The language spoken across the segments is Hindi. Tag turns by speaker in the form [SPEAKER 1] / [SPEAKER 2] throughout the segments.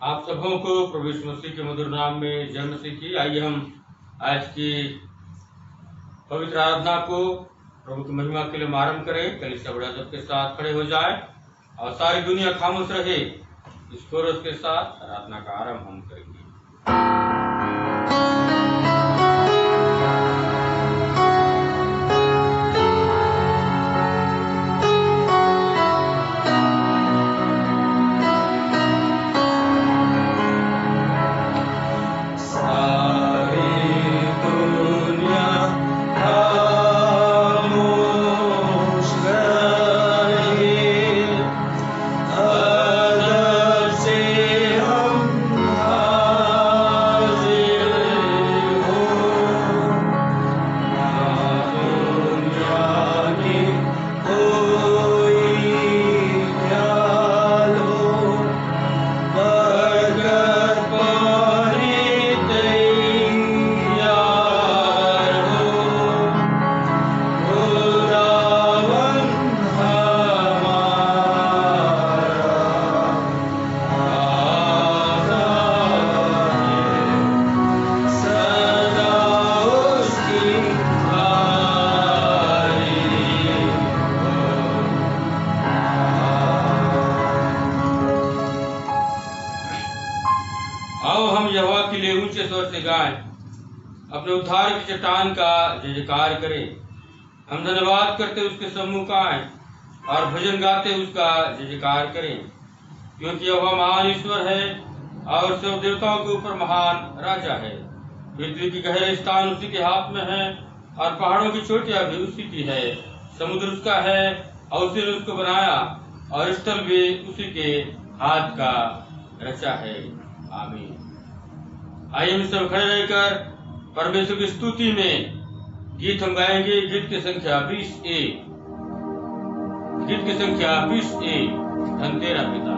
[SPEAKER 1] आप सबों को प्रभु यीशु मसीह के मधुर नाम में जय मसीह की। आइए हम आज की पवित्र आराधना को प्रभु की महिमा के लिए आरंभ करें। कलीसिया बड़ा जब के साथ खड़े हो जाए और सारी दुनिया खामोश रहे। इस कोरस के साथ आराधना का आरंभ हम करेंगे। अपने उद्धार की चट्टान का जय जयकार करें। हम धन्यवाद करते उसके सम्मुख का आए और भजन गाते उसका जय जयकार करें, क्योंकि वह महान ईश्वर है और सब देवताओं के ऊपर महान राजा है। पृथ्वी की गहरे स्थान उसी के हाथ में है और पहाड़ों की चोटियां भी उसी की है। समुद्र उसका है और उसी ने उसको बनाया और स्थल भी उसी के हाथ का रचा है। आमीन। आइए हम सब खड़े रहकर परमेश्वर की स्तुति में गीत हम गाएंगे। गीत की संख्या 20A। गीत की संख्या 20A। धन तेरा पिता।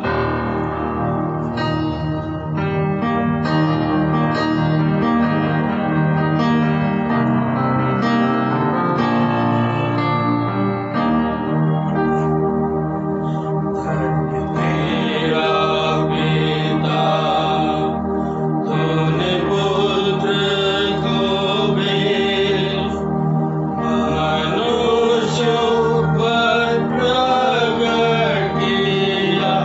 [SPEAKER 2] Yeah.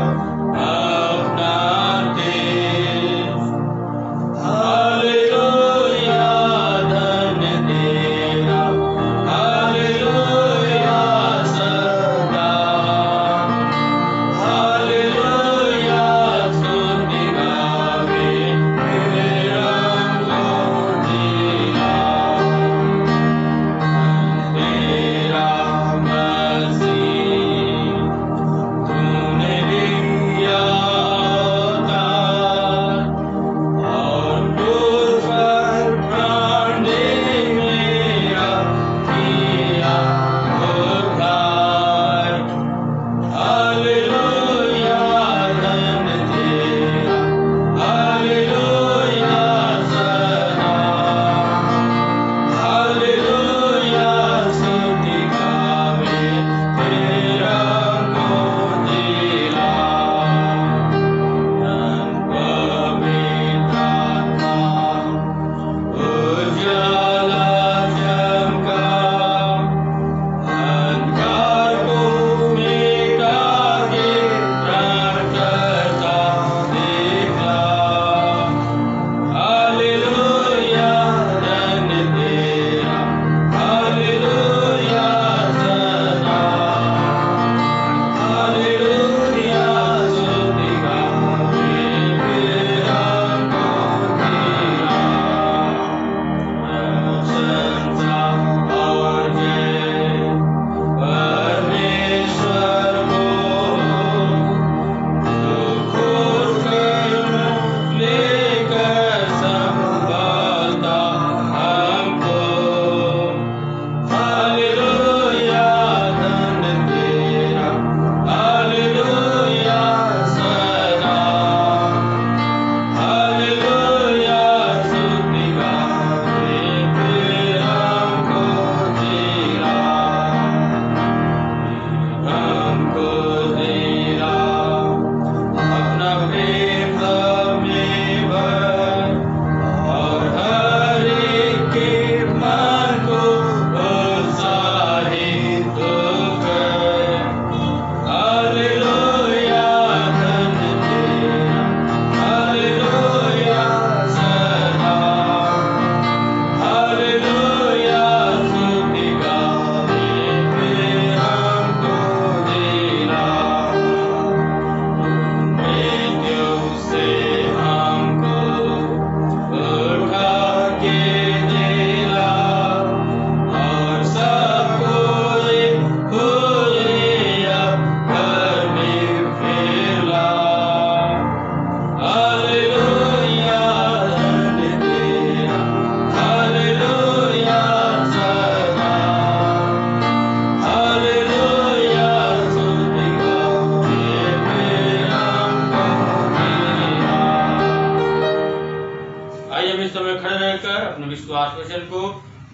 [SPEAKER 1] विश्वास वचन को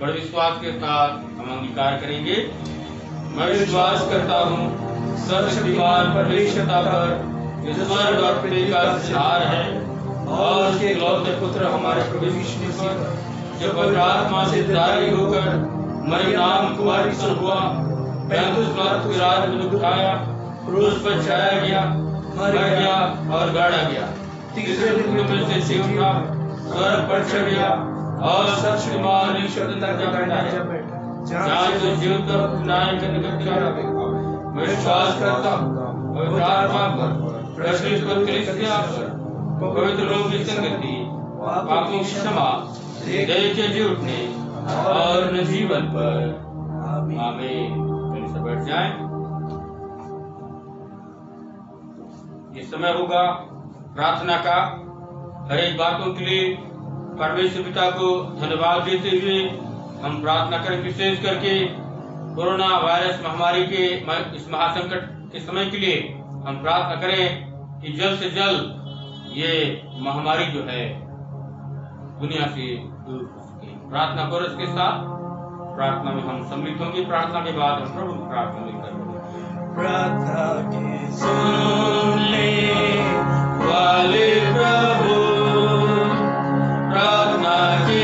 [SPEAKER 1] बड़े विश्वास के साथ हम अंगीकार करेंगे। मैं विश्वास करता हूँ सर्वशक्तिमान परमेश्वर पर जो स्वर्ग और पृथ्वी का सृजनहार है और उसके इकलौते पुत्र हमारे प्रभु यीशु मसीह जो पवित्र आत्मा से जारी होकर मरियम नाम कुमारी से हुआ, पैंतीस पिलातुस के राज में दुख उठाया, क्रूस पर चढ़ाया गया, मर गया और गाड़ा गया, तीसरे दिन मृत्यु से जी उठा, स्वर्ग पर चढ़ गया और सर्वशक्तिमान ईश्वर तक जा बैठा, जहाँ से जीवित और न्याय करने मैं विश्वास करता हूँ पवित्र आत्मा पर, प्रशस्त कलीसिया पर, पवित्र लोगों की संगति, पापों की क्षमा, देह के जी उठने और नजीवन पर। आमीन। सब बैठ जाएं। ये समय होगा प्रार्थना का। हर एक बातों के लिए परमेश्वर पिता को धन्यवाद देते हुए हम प्रार्थना करें। विशेष करके कोरोना वायरस महामारी के इस महासंकट के समय के लिए हम प्रार्थना करें कि जल्द से जल्द ये महामारी जो है दुनिया से दूर हो सके। प्रार्थना कोरस के साथ प्रार्थना में हम सम्मिलित होंगे। प्रार्थना के बाद हम प्रभु की प्रार्थना मिलकर प्रार्थना के सुनने वाले प्रभु, प्रार्थना के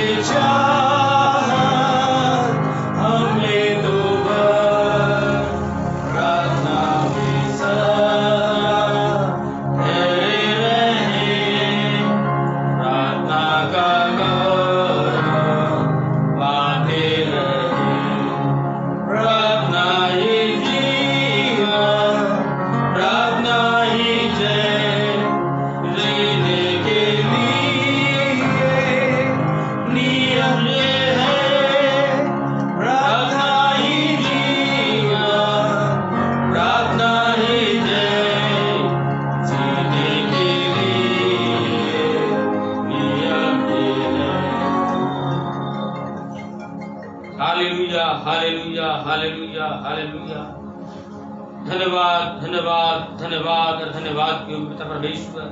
[SPEAKER 1] धन्यवाद धन्यवाद धन्यवाद और धन्यवाद पिता परमेश्वर,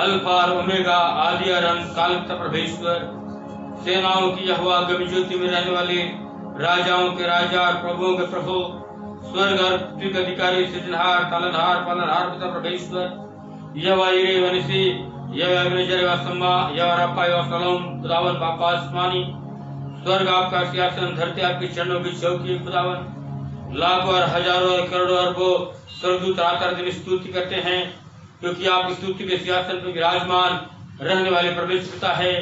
[SPEAKER 1] अल्फा और ओमेगा, आदि और अंत, काल पिता परमेश्वर, सेनाओं की यहोवा, गगन ज्योति में रहने वाले, राजाओं के राजा और प्रभुओं के प्रभु, स्वर्ग और पृथ्वी के अधिकारी, सृजनहार, तालनहार, पालनहार पिता परमेश्वर, यहोवा यिरे वनिसी, यहोवा एबेनेजर व सम्मा, यहोवा रफा व सलोम, खुदावन बापा आसमानी, स्वर्ग आपका सिंहासन, धरती आपके चरणों की चौकी, खुदावन लाखों और हजारों और करोड़ों अरबों स्वर्गदूत आकर दिन स्तुति करते हैं, क्योंकि आप स्तुति के सिंहासन पर विराजमान रहने वाले परमेश्वर पिता है।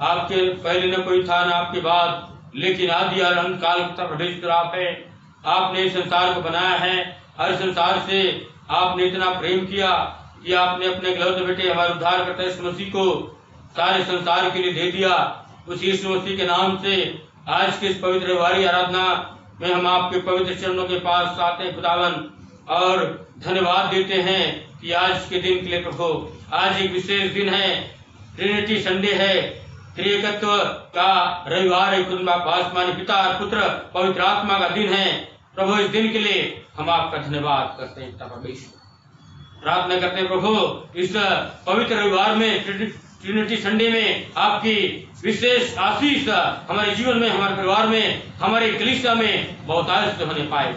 [SPEAKER 1] आपके पहले न कोई था न आपके बाद, लेकिन आदि और अंत काल का परमेश्वर आप है। आपने इस संसार को बनाया है, हर संसार से आपने इतना प्रेम किया कि आपने अपने इकलौते बेटे हमारे उद्धारकर्ता यीशु मसीह को सारे संसार के लिए दे दिया। उस यीशु मसीह के नाम से आज के इस पवित्र रविवारी आराधना में हम आपके पवित्र चरणों के पास आते हैं खुदावन, और धन्यवाद देते हैं कि आज के दिन के लिए प्रभु, आज एक विशेष दिन है, ट्रिनिटी संडे है, त्रिएकत्व का रविवार है। खुदा आसमानी पिता और पुत्र पवित्र आत्मा का दिन है प्रभु। इस दिन के लिए हम आपका धन्यवाद करते हैं परमेश्वर। प्रार्थना करते हैं प्रभु, इस पवित्र रविवार में, ट्रिनिटी संडे में आपकी विशेष आशीष हमारे जीवन में, हमारे परिवार में, हमारे कलीसिया में बहुत आशीष होने पाए।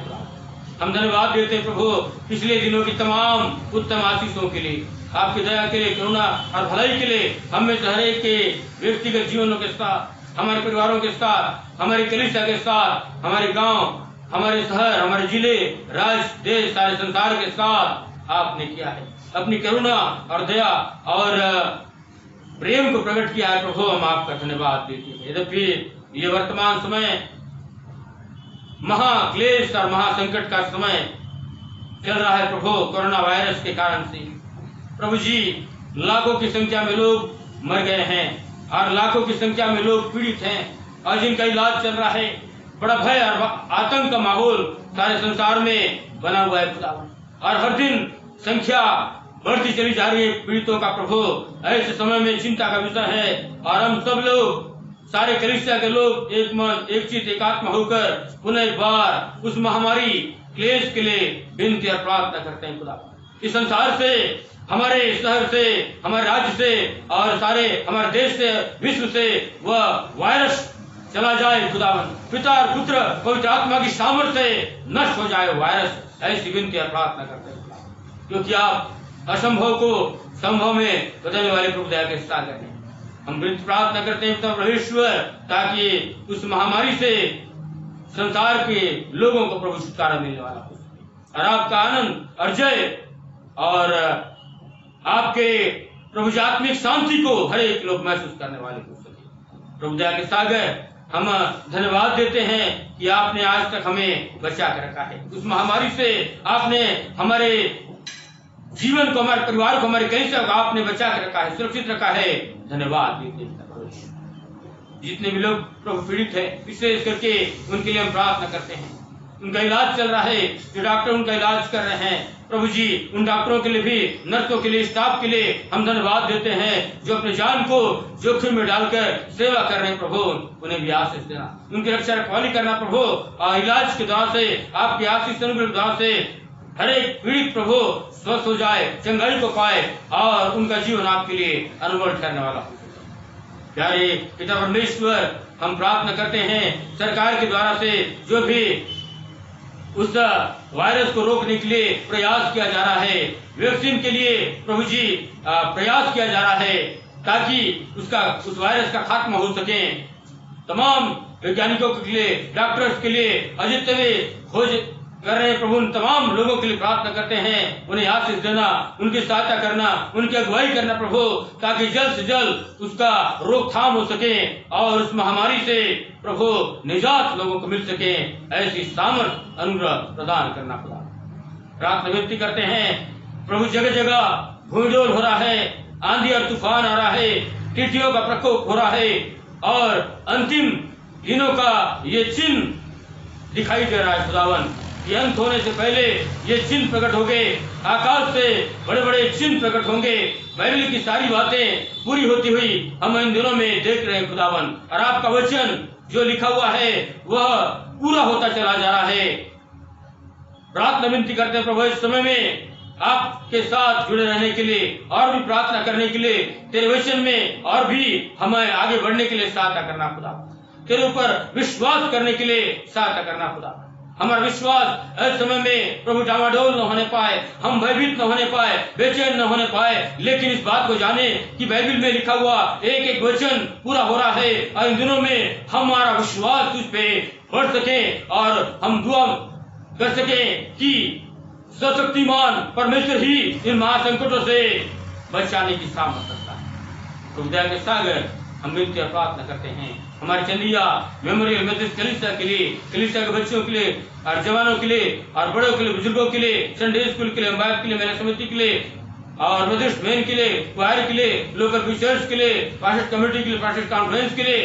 [SPEAKER 1] हम धन्यवाद देते हैं प्रभु पिछले दिनों की तमाम उत्तम आशीषों के लिए, आपकी दया के लिए, करुणा और भलाई के लिए। हम में हर एक के व्यक्तिगत जीवनों के साथ, हमारे परिवारों के साथ, हमारे कलीसिया के साथ, हमारे गांव, हमारे शहर, हमारे जिले, राज्य, देश, सारे संसार के साथ आपने किया है। अपनी करुणा और दया और प्रेम को प्रकट किया है प्रभु। हम आपका धन्यवाद देते हैं। यद्यपि ये वर्तमान समय महाक्लेश और महासंकट का समय चल रहा है प्रभु, कोरोना वायरस के कारण से प्रभु जी, लाखों की संख्या में लोग मर गए हैं और लाखों की संख्या में लोग पीड़ित हैं और जिनका इलाज चल रहा है। बड़ा भय और आतंक का माहौल सारे संसार में बना हुआ है और हर दिन संख्या बढ़ती चली जा रही है पीड़ितों का प्रभु। ऐसे समय में चिंता का विषय है और हम सब लोग, सारे कलीसिया के लोग एक मन, एक चित्त, एकात्म होकर पुनः एक बार उस महामारी क्लेश के लिए विनती और प्रार्थना करते हैं खुदा। इस संसार से हमारे शहर से, हमारे राज्य से और सारे हमारे देश से, विश्व से वह वायरस चला जाए खुदावन। पिता और पुत्र पवित्र आत्मा की सामर्थ्य से नष्ट हो जाए वायरस, ऐसी विनती और प्रार्थना करते हैं, क्योंकि आप असंभव को संभव में बदलने वाले प्रभु दया के सागर हैं। हम प्रार्थना करते हैं परमेश्वर, ताकि उस महामारी से संसार के लोगों को प्रभु छुटकारा मिलने वाला हो सके और आपका आनंद और जय और आपके प्रभु आत्मिक शांति को हर एक लोग महसूस करने वाले हो सके। प्रभु दया के सागर, हम धन्यवाद देते हैं कि आपने आज तक हमें बचा कर रखा है। उस महामारी से आपने हमारे जीवन को, हमारे परिवार को, हमारे कलीसिया को आपने बचा कर रखा है, सुरक्षित रखा है। धन्यवाद देते हैं। जितने भी लोग प्रभु पीड़ित है, विशेष करके उनके लिए हम प्रार्थना करते हैं। उनका इलाज चल रहा है, जो डॉक्टर उनका इलाज कर रहे हैं, प्रभु जी उन डॉक्टरों के लिए भी, नर्सों के लिए, स्टाफ के लिए हम धन्यवाद देते हैं, जो अपने जान को जोखिम में डालकर सेवा कर रहे हैं। प्रभु उन्हें भी आशीष देना, उनकी रक्षा रखवाली करना प्रभु, और इलाज के द्वारा से, आपके आशीष अनुग्रह के द्वारा से हर एक पीड़ित प्रभु स्वस्थ हो जाए, चंगाई को पाए और उनका जीवन आपके लिए अनमोल ठहरने वाला हो। प्यारे पिता परमेश्वर, हम प्रार्थना करते हैं सरकार के द्वारा से जो भी उस वायरस को रोकने के लिए प्रयास किया जा रहा है, वैक्सीन के लिए प्रभु जी प्रयास किया जा रहा है, ताकि उस वायरस का खात्मा हो सके। तमाम वैज्ञानिकों के लिए, डॉक्टर्स के लिए जितने भी खोज कर रहे हैं प्रभु, उन तमाम लोगों के लिए प्रार्थना करते हैं, उन्हें आशीष देना, उनकी सहायता करना, उनकी अगुवाई करना प्रभु, ताकि जल्द से जल्द उसका रोकथाम हो सके और उस महामारी से प्रभु निजात लोगों को मिल सके। ऐसी सामर्थ अनुग्रह प्रदान करना खुदा। प्रार्थना विनती करते हैं प्रभु, जगह जगह भूमिडोल हो रहा है, आंधी और तूफान आ रहा है, टिड्डियों का प्रकोप हो रहा है और अंतिम दिनों का ये चिन्ह दिखाई दे रहा है खुदावन। ये अंत होने से पहले ये चिन्ह प्रकट होंगे, आकाश से बड़े बड़े चिन्ह प्रकट होंगे। बाइबल की सारी बातें पूरी होती हुई हम इन दिनों में देख रहे हैं खुदावन, और आपका वचन जो लिखा हुआ है वह पूरा होता चला जा रहा है। प्रार्थना विनती करते हैं प्रभु, इस समय में आपके साथ जुड़े रहने के लिए और भी प्रार्थना करने के लिए, तेरे वचन में और भी हमें आगे बढ़ने के लिए सहायता करना खुदा, तेरे ऊपर विश्वास करने के लिए सहायता करना खुदा। हमारा विश्वास इस समय में प्रभु डामाडोल न होने पाए, हम भयभीत न होने पाए, बेचैन न होने पाए, लेकिन इस बात को जाने कि बाइबल में लिखा हुआ एक एक वचन पूरा हो रहा है और इन दिनों में हमारा विश्वास तुझ पे बढ़ सके और हम दुआ कर सके कि सशक्तिमान परमेश्वर ही इन महासंकटों से बचाने की सामर्थ रखता है। प्रभु दया के सागर, हम विनती और प्रार्थना करते हैं हमारे चंदिया मेमोरियल मेथोडिस्ट कलीसिया के लिए, कलीसिया के बच्चों के लिए और जवानों के लिए और बड़ों के लिए, बुजुर्गों के लिए, संडे स्कूल के लिए, अम्बायत के लिए, महिला समिति के लिए और मेथोडिस्ट मेन के लिए, क्वायर के लिए, लोकल प्रीचर्स के लिए, पास्टर कमेटी के लिए, पास्टर कॉन्फ्रेंस के लिए,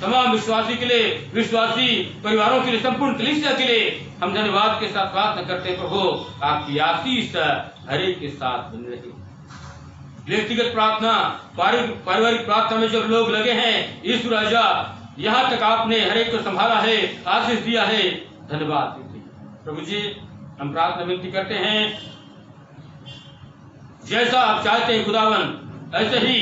[SPEAKER 1] तमाम विश्वासी के लिए, विश्वासी परिवारों के लिए, संपूर्ण कलीसिया के लिए हम धन्यवाद के साथ प्रार्थना करते हैं प्रभु, आपकी आशीष हर एक के साथ बन रही। व्यक्तिगत प्रार्थना, पारिवारिक प्रार्थना में जब लोग लगे हैं, यीशु राजा यहाँ तक आपने हर एक को संभाला है, आशीष दिया है, धन्यवाद दीजिए प्रभु जी। हम प्रार्थना विनती करते हैं जैसा आप चाहते हैं खुदावन, ऐसे ही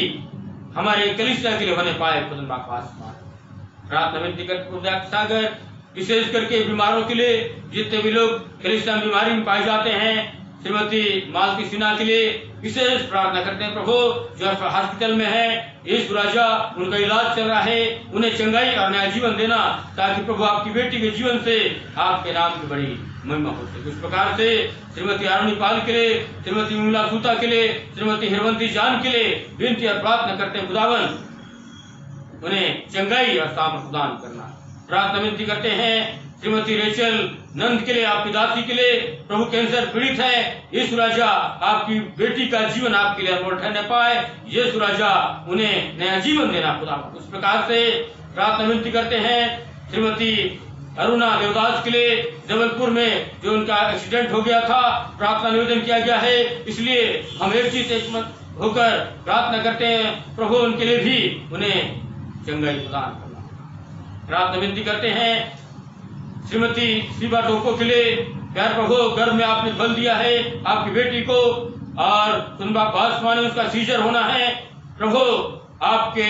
[SPEAKER 1] हमारे कलीसिया के लिए होने पाए खुदा का आसमान। प्रार्थना विनती करते सागर, विशेष करके बीमारों के लिए, जितने भी लोग कलीसिया में बीमारी में पाए जाते हैं, श्रीमती मालती सिन्हा के लिए विशेष प्रार्थना करते हैं प्रभु, जो हॉस्पिटल में है, यीशु राजा उनका इलाज चल रहा है, उन्हें चंगाई और नया जीवन देना, ताकि प्रभु आपकी बेटी के जीवन से आपके नाम की बड़ी महिमा हो सके। उस प्रकार से श्रीमती आरुणी पाल के लिए, श्रीमती विमला सूता के लिए, श्रीमती हिरवंती जान के लिए विनती और प्रार्थना करते हैं खुदावन, उन्हें चंगाई और सामर्थ प्रदान करना। प्रार्थना विनती करते हैं श्रीमती रेचल नंद के लिए, आपकी दासी के लिए, प्रभु कैंसर पीड़ित है, यीशु राजा आपकी बेटी का जीवन आपके लिए अनमोल ठहरने पाए, यीशु राजा उन्हें नया जीवन देना खुदा। उस प्रकार से प्रार्थना विनती करते हैं श्रीमती अरुणा देवदास के लिए, जबलपुर में जो उनका एक्सीडेंट हो गया था, प्रार्थना निवेदन किया गया है, इसलिए हम एक चीज एकमत होकर प्रार्थना करते हैं प्रभु, उनके लिए भी उन्हें चंगाई प्रदान करना। प्रार्थना विनती करते हैं श्रीमती शिवा टोको के लिए, प्यार प्रभु गर्भ में आपने फल दिया है, आपकी बेटी को और आसमान में उसका सीजर होना है। प्रभु आपके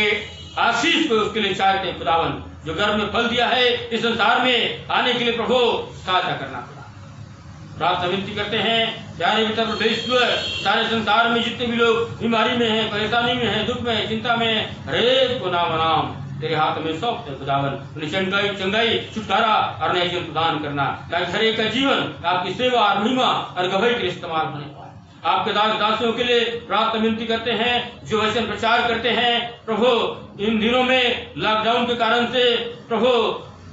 [SPEAKER 1] आशीष को उसके लिए चाहते हैं खुदावन, जो गर्भ में फल दिया है इस संसार में आने के लिए प्रभु सहायता करना पड़ा। प्रार्थना विनती करते हैं प्यारे पिता परमेश्वर, सारे संसार में जितने भी लोग बीमारी में हैं, परेशानी में हैं, दुख में हैं, चिंता में हैं, हरेक को नाम तेरे हाथ में सौंपते खुदावन, उन्हें चंगाई छुटकारा और नए जीवन प्रदान करना, ताकि हरेक का जीवन आपकी सेवा और महिमा और गवाही के लिए इस्तेमाल होने पाए। आपके दासियों के लिए प्रार्थना विनती करते हैं जो वचन प्रचार करते हैं। प्रभु इन दिनों में लॉकडाउन के कारण से प्रभु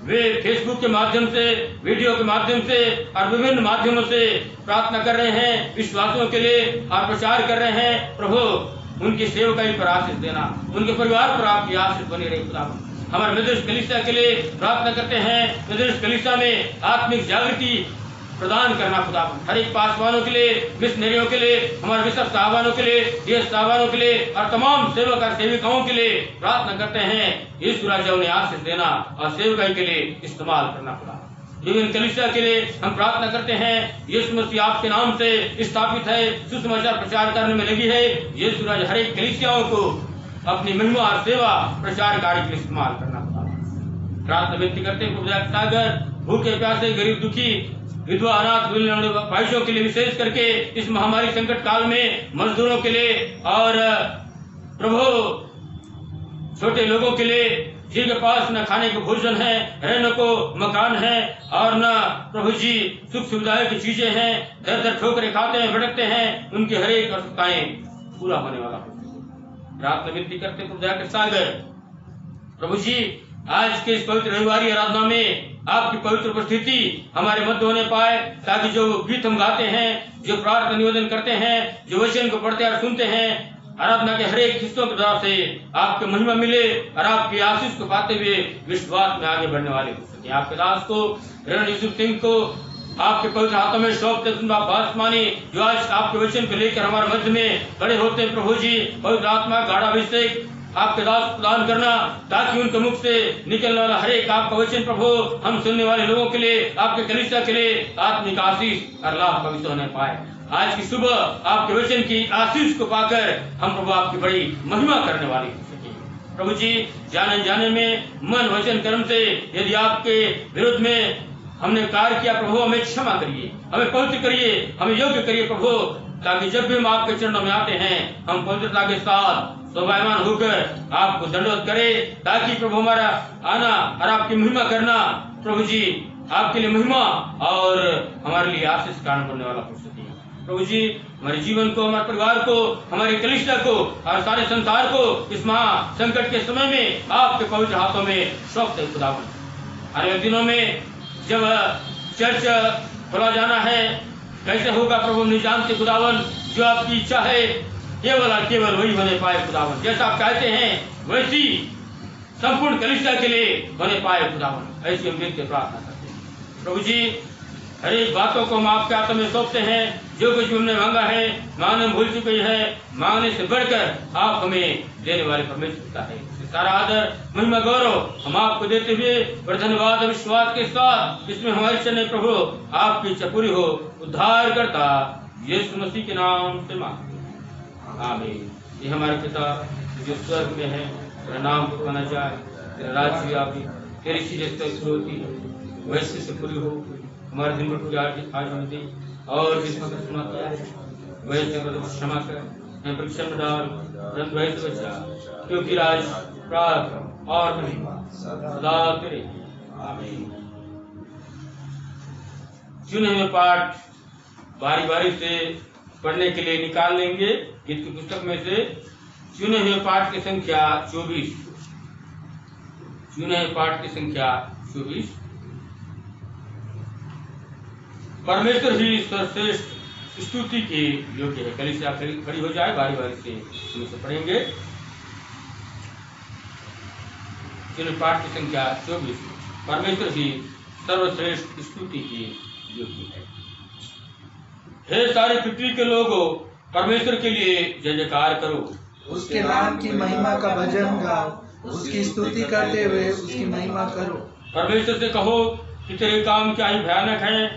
[SPEAKER 1] वे फेसबुक के माध्यम से, वीडियो के माध्यम से और विभिन्न माध्यमों से प्रार्थना कर रहे हैं विश्वासियों के लिए और प्रचार कर रहे हैं। प्रभु उनकी सेवकाई पर आशीष देना, उनके परिवार पर आपकी आशीष बनी रही खुदा। हमारे मिद्रिश कलीसिया के लिए प्रार्थना करते हैं, मिद्रिश कलीसिया में आत्मिक जागृति प्रदान करना खुदा। हर एक पासवानों के लिए, मिशनरियों के लिए, हमारे बिशप साहबानों के लिए, देश साहबानों के लिए और तमाम सेवक और सेविकाओं के लिए प्रार्थना करते हैं यीशु राजा उन्हें आशीष देना और सेवकाई के लिए इस्तेमाल करना खुदा। विभिन्न कलीसिया के लिए हम प्रार्थना करते हैं, यीशु मसीह आपके नाम से स्थापित है, सुसमाचार प्रचार करने में लगी है। यीशु राजा हर एक कलीसियाओं को अपनी महिमा और सेवा प्रचार कार्य के लिए इस्तेमाल करना खुदा। प्रार्थना विनती करते हैं सागर भूखे प्यासे गरीब दुखी विधवा अनाथ भाइयों के लिए, विशेष करके इस महामारी संकट काल में मजदूरों के लिए और प्रभु छोटे लोगों के लिए जिनके पास न खाने को भोजन है, रहने को मकान है और न प्रभु जी सुख सुविधाएं की चीजें हैं, दर दर ठोकरे खाते हैं, भटकते हैं, उनकी हर एक आवश्यकताएं पूरा होने वाला हो। प्रार्थना विनती करते प्रभु सागर प्रभु जी आज के इस पवित्र रविवारी आराधना में आपकी पवित्र उपस्थिति हमारे मध्य होने पाए, ताकि जो गीत हम गाते हैं, जो प्रार्थना निवेदन करते हैं, जो वचन को पढ़ते और सुनते हैं, आराधना के हर एक हिस्सों की तरफ से आपके महिमा मिले और आपकी आशीष को पाते हुए विश्वास में आगे बढ़ने वाले हो सके। आपके दास को रण यूसुफ सिंह को आपके पवित्र हाथों में सौंपते आसमानी जो आज आपके वचन को लेकर हमारे मध्य में खड़े होते हैं प्रभु जी, पवित्र आत्मा गाढ़ाभिषेक आपके दास प्रदान करना, ताकि उनके मुख से निकलने वाला हर एक आपका वचन प्रभु हम सुनने वाले लोगों के लिए, आपके कलीसिया के लिए आत्मिक आशीष और लाभ का विषय होने पाए। आज की सुबह आपके वचन की आशीष को पाकर हम प्रभु आपकी बड़ी महिमा करने वाले हो सके। प्रभु जी जाने जाने में मन वचन कर्म से यदि आपके विरुद्ध में हमने कार्य किया प्रभु हमें क्षमा करिए, हमें पवित्र करिए, हमें योग्य करिए प्रभु, ताकि जब भी हम आपके चरणों में आते हैं हम पवित्रता के साथ शोभायमान होकर आपको दंडवत करें, ताकि प्रभु हमारा आना और आपकी महिमा करना प्रभु जी आपके लिए महिमा और हमारे लिए आशीष कारण बनने वाला हो सके। प्रभु जी हमारे जीवन को, हमारे परिवार को, हमारे कलीसिया को और सारे संसार को इस महा संकट के समय में आपके पवित्र हाथों में सौंपते खुदावन। आने वाले दिनों में जब चर्च खोला जाना है कैसे होगा प्रभु नहीं जानते खुदावन, जो आपकी इच्छा है केवल और केवल वही होने पाए खुदावन, जैसा आप चाहते हैं वैसी संपूर्ण कलीसिया के लिए होने पाए खुदावन, ऐसी हम देखते प्रार्थना करते हैं। प्रभु जी हर एक बातों को हम आपके हाथों में सौंपते हैं, जो कुछ भी हमने मांगा है, मांगने भूल चुके हैं, मांगने से बढ़कर आप हमें देने वाले परमेश्वर है। सारा आदर महिमा गौरव हम आपको देते हुए और धन्यवाद और विश्वास के साथ इसमें हमारी चरण प्रभु आपकी इच्छा पूरी हो, उद्धार करता यीशु मसीह के नाम से मांगते हैं, आमीन। ये हमारे पिता जो स्वर्ग में है, तेरा नाम माना जाए, तेरा राज्य आवे, तेरी चीजें शुरू होती है वैसे से पूरी हो। हमारे दिन भर की आज हमें दी और जिसमें सुना किया है वैसे क्षमा कर, परीक्षा में डाल परंतु बचा, क्योंकि राज प्राप्त और सदा तेरे, आमीन। चुने हुए पाठ बारी बारी से पढ़ने के लिए निकाल लेंगे गीत की पुस्तक में से। चुने हुए पाठ की संख्या 24, चुने हुए पाठ की संख्या 24। परमेश्वर ही सर्वश्रेष्ठ स्तुति के योग्य है। कलीसिया खड़ी हो जाए, बारी बारी से हम इसे पढ़ेंगे। पाठ की संख्या 24। परमेश्वर ही सर्वश्रेष्ठ स्तुति की योग्य है। हे सारी पृथ्वी के लोगों, परमेश्वर के लिए जय जयकार करो,
[SPEAKER 2] उसके नाम की महिमा का भजन गाओ, उसकी स्तुति करते हुए उसकी महिमा करो।
[SPEAKER 1] परमेश्वर से कहो कि तेरे काम क्या ही भयानक है,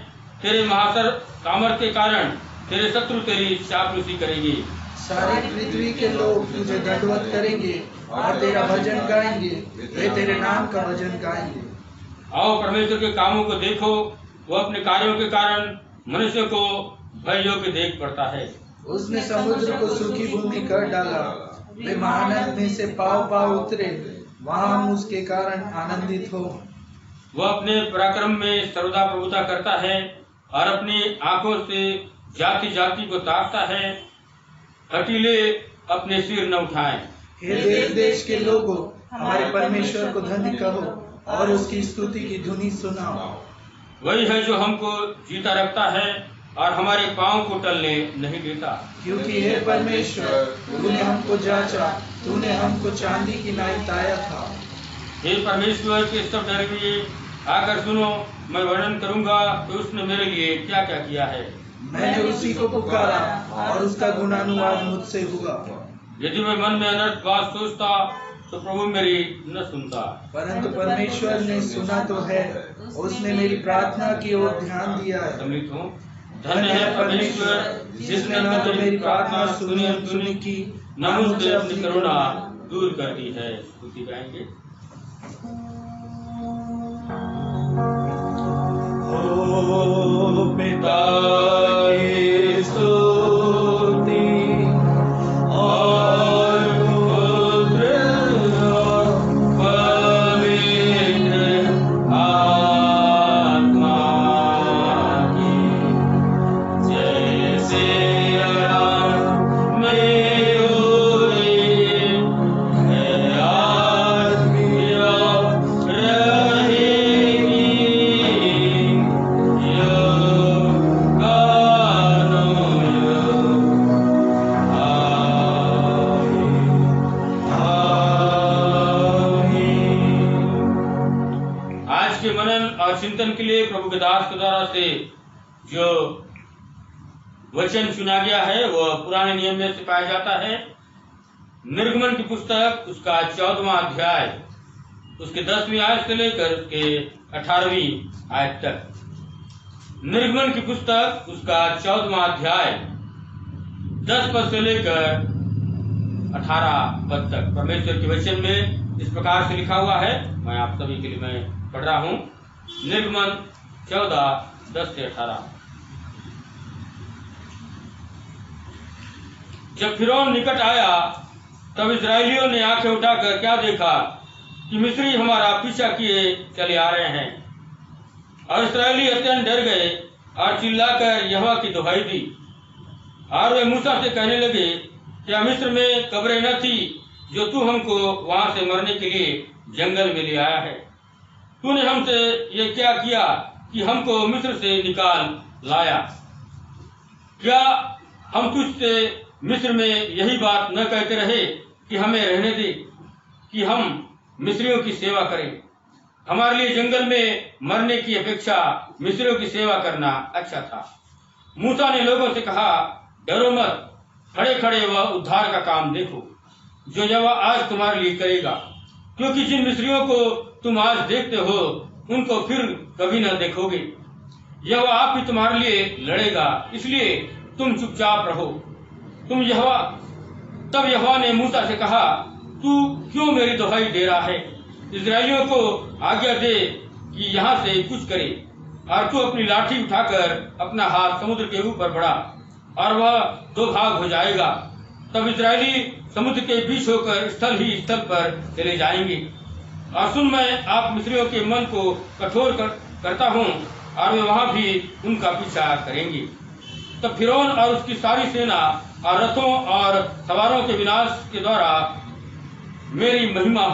[SPEAKER 1] तेरे महासर सामर्थ के कारण तेरे शत्रु तेरी चापलूसी करेंगे।
[SPEAKER 2] सारी पृथ्वी के लोग तुझे दंडवत करेंगे और तेरा भजन गाएंगे, वे तेरे नाम का भजन गाएंगे।
[SPEAKER 1] आओ परमेश्वर के कामों को देखो, वो अपने कार्यों के कारण मनुष्य को भय योग्य देख पड़ता है।
[SPEAKER 2] उसने समुद्र को सूखी भूमि कर डाला, वे महानद में से पाव पाव उतरे, वहाँ हम उसके कारण आनंदित हो।
[SPEAKER 1] वह अपने पराक्रम में सर्वदा प्रभुता करता है और अपनी आंखों से जाति जाति को ताकता है। हठीले अपने सिर न उठाएं।
[SPEAKER 2] हे देश देश के लोगों, हमारे परमेश्वर को धन्य कहो और उसकी स्तुति की धुनी सुनाओ।
[SPEAKER 1] वही है जो हमको जीता रखता है और हमारे पांव को टलने नहीं देता।
[SPEAKER 2] क्योंकि हे परमेश्वर, तूने हमको जांचा, तूने हमको चांदी की नाई ताया था।
[SPEAKER 1] हे परमेश्वर के सब डरवे आकर सुनो, मैं वर्णन करूंगा कि उसने मेरे लिए क्या क्या किया है।
[SPEAKER 2] मैंने उसी को पुकारा और उसका गुणानुवाद मुझसे हुआ।
[SPEAKER 1] यदि मैं मन में अनर्थ बात सोचता तो प्रभु मेरी न सुनता।
[SPEAKER 2] परंतु परमेश्वर ने सुना तो है, उसने मेरी प्रार्थना की ओर ध्यान दिया है।
[SPEAKER 1] सम्मिलित हो। धन्य है परमेश्वर जिसने न तो मेरी प्रार्थना सुनी अनसुनी की, न मुझसे अपनी करुणा दूर कर दी है। स्तुति गाएंगे। ओ पिता की स्तुति और पुत्र और पवित्र आत्मा की, जैसे में हुई है आज भी रहेगी। आज के मनन और चिंतन के लिए प्रभु के दास के द्वारा से जो वचन चुना गया है वह पुराने नियम में से पाया जाता है। निर्गमन की पुस्तक उसका 14वां अध्याय उसके 10वीं आयत से लेकर उसके 18वीं आयत तक। निर्गमन की पुस्तक उसका 14वां अध्याय 10 पद से लेकर 18 पद तक परमेश्वर के वचन में इस प्रकार से लिखा हुआ है। मैं आप सभी के लिए मैं पढ़ रहा हूँ। निर्गमन 14 10 से 18। जब फिरौन निकट आया तब इस्राएलियों ने आंखें उठाकर क्या देखा कि मिस्री हमारा पीछा किए चले आ रहे हैं। और इस्राएली अत्यंत डर गए और चिल्लाकर यहोवा की दुहाई दी। और वे मूसा से कहने लगे, क्या मिस्र में कब्रें न थी जो तू हमको वहां से मरने के लिए जंगल में ले आया है? तूने हमसे ये क्या किया कि हमको मिस्र से निकाल लाया? क्या हम तुझसे मिस्र में यही बात न कहते रहे कि हमें रहने दे कि हम मिस्रियों की सेवा करें? हमारे लिए जंगल में मरने की अपेक्षा मिस्रियों की सेवा करना अच्छा था। मूसा ने लोगों से कहा, डरो मत, खड़े खड़े वह उद्धार का काम देखो जो यहोवा आज तुम्हारे लिए करेगा। क्योंकि जिन मिस्रियों को तुम आज देखते हो उनको फिर कभी न देखोगे। यहोवा आप ही तुम्हारे लिए लड़ेगा, इसलिए तुम चुपचाप रहो। तब यहोवा ने मूसा से कहा, तू क्यों मेरी दुहाई दे रहा है? इस्राएलियों को आज्ञा दे कि यहाँ से कुछ करे। और तू अपनी लाठी उठाकर अपना हाथ समुद्र के ऊपर बढ़ा और वह 2 भाग हो जाएगा। तब इस्राएली समुद्र के बीच होकर स्थल ही स्थल पर चले जाएंगे। और सुन, मैं आप मिस्रियों के मन को कठोर करता हूँ और वे वहाँ भी उनका पीछा करेंगे। तब फिरौन और उसकी सारी सेना और रथों और सवारों के विनाश के द्वारा मेरी महिमा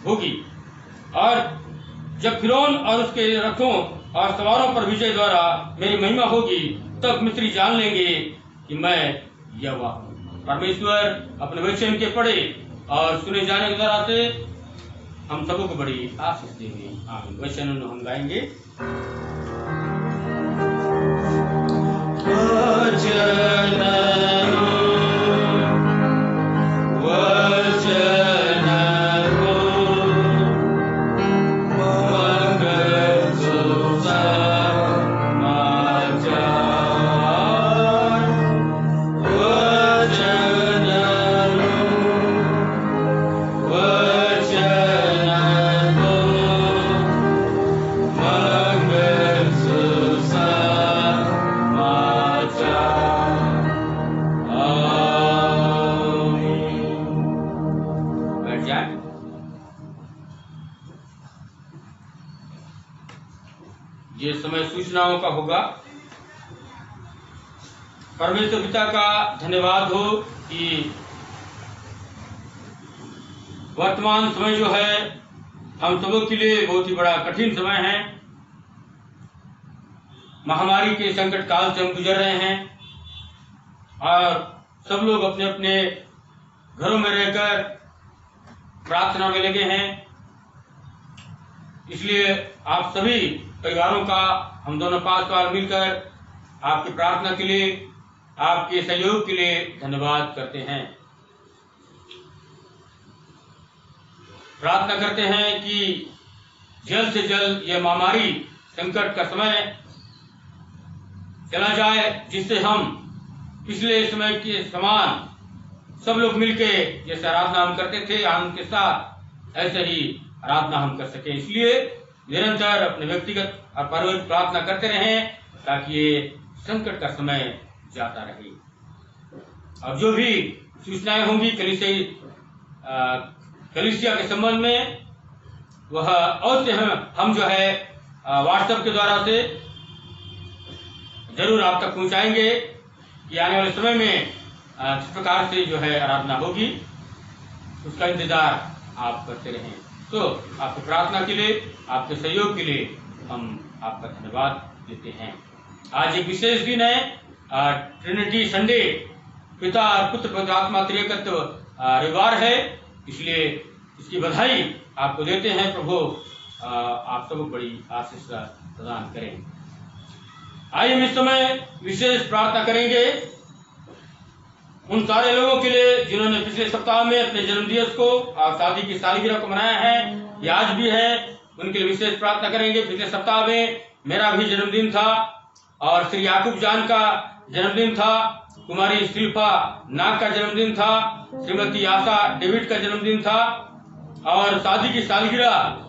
[SPEAKER 1] होगी। और जब फिरौन और उसके रथों और सवारों पर विजय द्वारा मेरी महिमा होगी, तब मिस्री जान लेंगे कि मैं यहोवा हूँ। परमेश्वर अपने वचन के पढ़े और सुने जाने के द्वारा से हम सबको बड़ी आशीष देंगे। आमीन। वचन हम गाएंगे। ये समय सूचनाओं का होगा। परमेश्वर पिता का धन्यवाद हो कि वर्तमान समय जो है हम सबों के लिए बहुत ही बड़ा कठिन समय है। महामारी के संकट काल से हम गुजर रहे हैं और सब लोग अपने अपने घरों में रहकर प्रार्थना में लगे हैं। इसलिए आप सभी परिवारों का हम दोनों पासवार मिलकर आपकी प्रार्थना के लिए, आपके सहयोग के लिए धन्यवाद करते हैं। प्रार्थना करते हैं कि जल्द से जल्द यह महामारी संकट का समय चला जाए, जिससे हम पिछले समय के समान सब लोग मिलकर जैसे आराधना हम करते थे आनंद के साथ, ऐसे ही आराधना हम कर सकें। इसलिए निरंतर अपने व्यक्तिगत और पारिवारिक प्रार्थना करते रहें ताकि ये संकट का समय जाता रहे। और जो भी सूचनाएं होंगी कलीसिया के संबंध में, वह अवश्य हम जो है व्हाट्सएप के द्वारा से जरूर आप तक पहुंचाएंगे कि आने वाले समय में किस प्रकार से जो है आराधना होगी, उसका इंतजार आप करते रहें। तो आपकी प्रार्थना के लिए, आपके सहयोग के लिए हम आपका धन्यवाद देते हैं। आज एक विशेष दिन है, ट्रिनिटी संडे, पिता और पुत्र पवित्र आत्मा त्रिएकत्व रविवार है, इसलिए इसकी बधाई आपको देते हैं। प्रभु आप सबको बड़ी आशीष प्रदान करें। आइए हम इस समय विशेष प्रार्थना करेंगे उन सारे लोगों के लिए जिन्होंने पिछले सप्ताह में अपने जन्मदिवस को और शादी की सालगिरह को मनाया है, ये आज भी है, उनके लिए विशेष प्रार्थना करेंगे। पिछले सप्ताह में मेरा भी जन्मदिन था और श्री याकूब जान का जन्मदिन था, कुमारी शिल्पा नाग का जन्मदिन था, श्रीमती आशा डेविड का जन्मदिन था और शादी की सालगिरह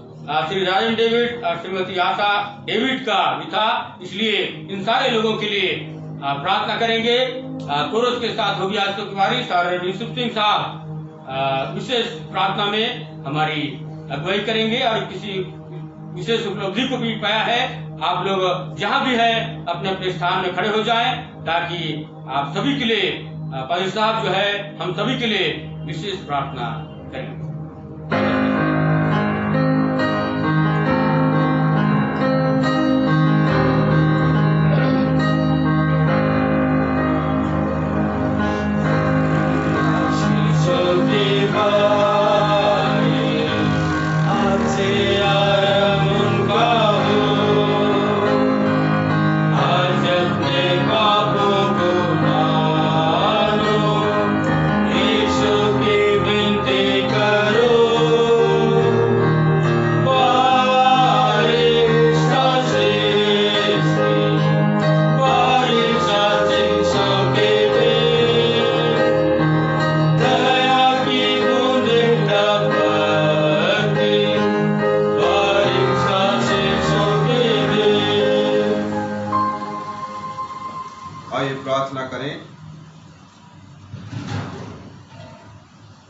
[SPEAKER 1] श्री राजन डेविड और श्रीमती आशा डेविड का भी था। इसलिए इन सारे लोगों के लिए प्रार्थना करेंगे। कोरस के साथ होगी आज तो कुमारी और यूसुफ सिंह साहब विशेष प्रार्थना में हमारी अगुवाई करेंगे और किसी विशेष उपलब्धि को भी पाया है। आप लोग जहां भी है अपने अपने स्थान में खड़े हो जाएं ताकि आप सभी के लिए पादरी साहब जो है हम सभी के लिए विशेष प्रार्थना करेंगे।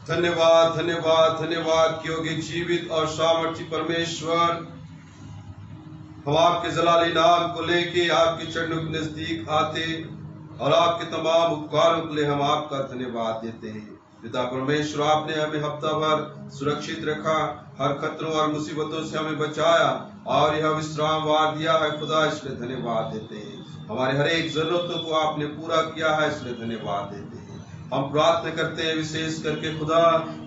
[SPEAKER 3] धन्यवाद धन्यवाद धन्यवाद क्योंकि जीवित और सामर्थी परमेश्वर, हम आपके जलाली नाम को लेके आपके चरणों के नजदीक आते और आपके तमाम उपकारों के लिए हम आपका धन्यवाद देते हैं। पिता परमेश्वर, आपने हमें हफ्ता भर सुरक्षित रखा, हर खतरों और मुसीबतों से हमें बचाया और यह विश्राम वार दिया है। खुदा, इसलिए धन्यवाद देते हैं। हमारे हर एक जरूरतों को आपने पूरा किया है, इसलिए धन्यवाद देते हैं। हम प्रार्थना करते हैं विशेष करके खुदा,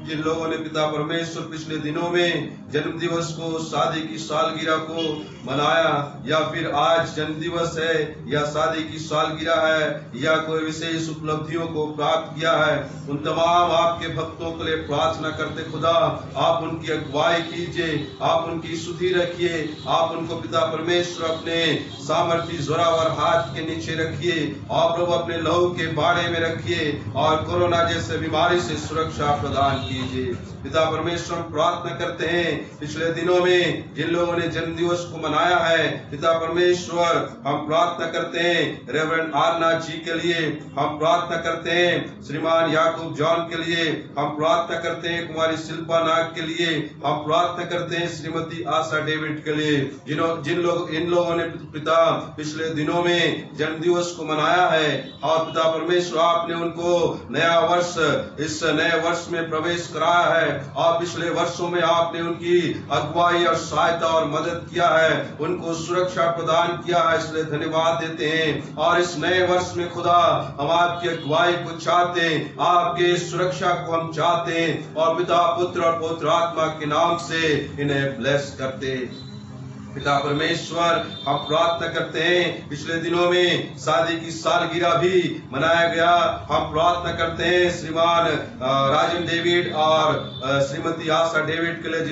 [SPEAKER 3] जिन लोगों ने पिता परमेश्वर पिछले दिनों में जन्म दिवस को, शादी की सालगिरह को मनाया, या फिर आज जन्म दिवस है या शादी की सालगिरह है या कोई विशेष उपलब्धियों को प्राप्त किया है, उन तमाम आपके भक्तों के लिए प्रार्थना करते खुदा, आप उनकी अगुवाई कीजिए, आप उनकी सुधि रखिए, आप उनको पिता परमेश्वर अपने सामर्थी जोरावर हाथ के नीचे रखिए और प्रभु अपने लहू के बाड़े में रखिए और और कोरोना जैसे बीमारी से सुरक्षा प्रदान कीजिए। पिता परमेश्वर, हम प्रार्थना करते हैं पिछले दिनों में जिन लोगों ने जन्म दिवस को मनाया है, पिता परमेश्वर हम प्रार्थना करते हैं रेवरेंड आरनाथ जी के लिए, हम प्रार्थना करते हैं श्रीमान याकूब जॉन के लिए, हम प्रार्थना करते हैं कुमारी शिल्पा नाग के लिए, हम प्रार्थना करते हैं श्रीमती आशा डेविड के लिए, इन लोगों ने पिता पिछले दिनों में जन्म दिवस को मनाया है। और पिता परमेश्वर, आपने उनको नया वर्ष, इस नए वर्ष में प्रवेश कराया है और पिछले वर्षों में आपने उनकी अगुवाई और सहायता और मदद किया है, उनको सुरक्षा प्रदान किया है, इसलिए धन्यवाद देते हैं। और इस नए वर्ष में खुदा हम आपकी अगुवाई को चाहते हैं, आपके सुरक्षा को हम चाहते हैं और पिता पुत्र और पवित्र आत्मा के नाम से इन्हें ब्लेस करते हैं। पिता परमेश्वर, हम प्रार्थना करते हैं पिछले दिनों में शादी की सालगिरह भी मनाया गया, हम प्रार्थना करते हैं श्रीमान राजन डेविड और श्रीमती आशा डेविड के लिए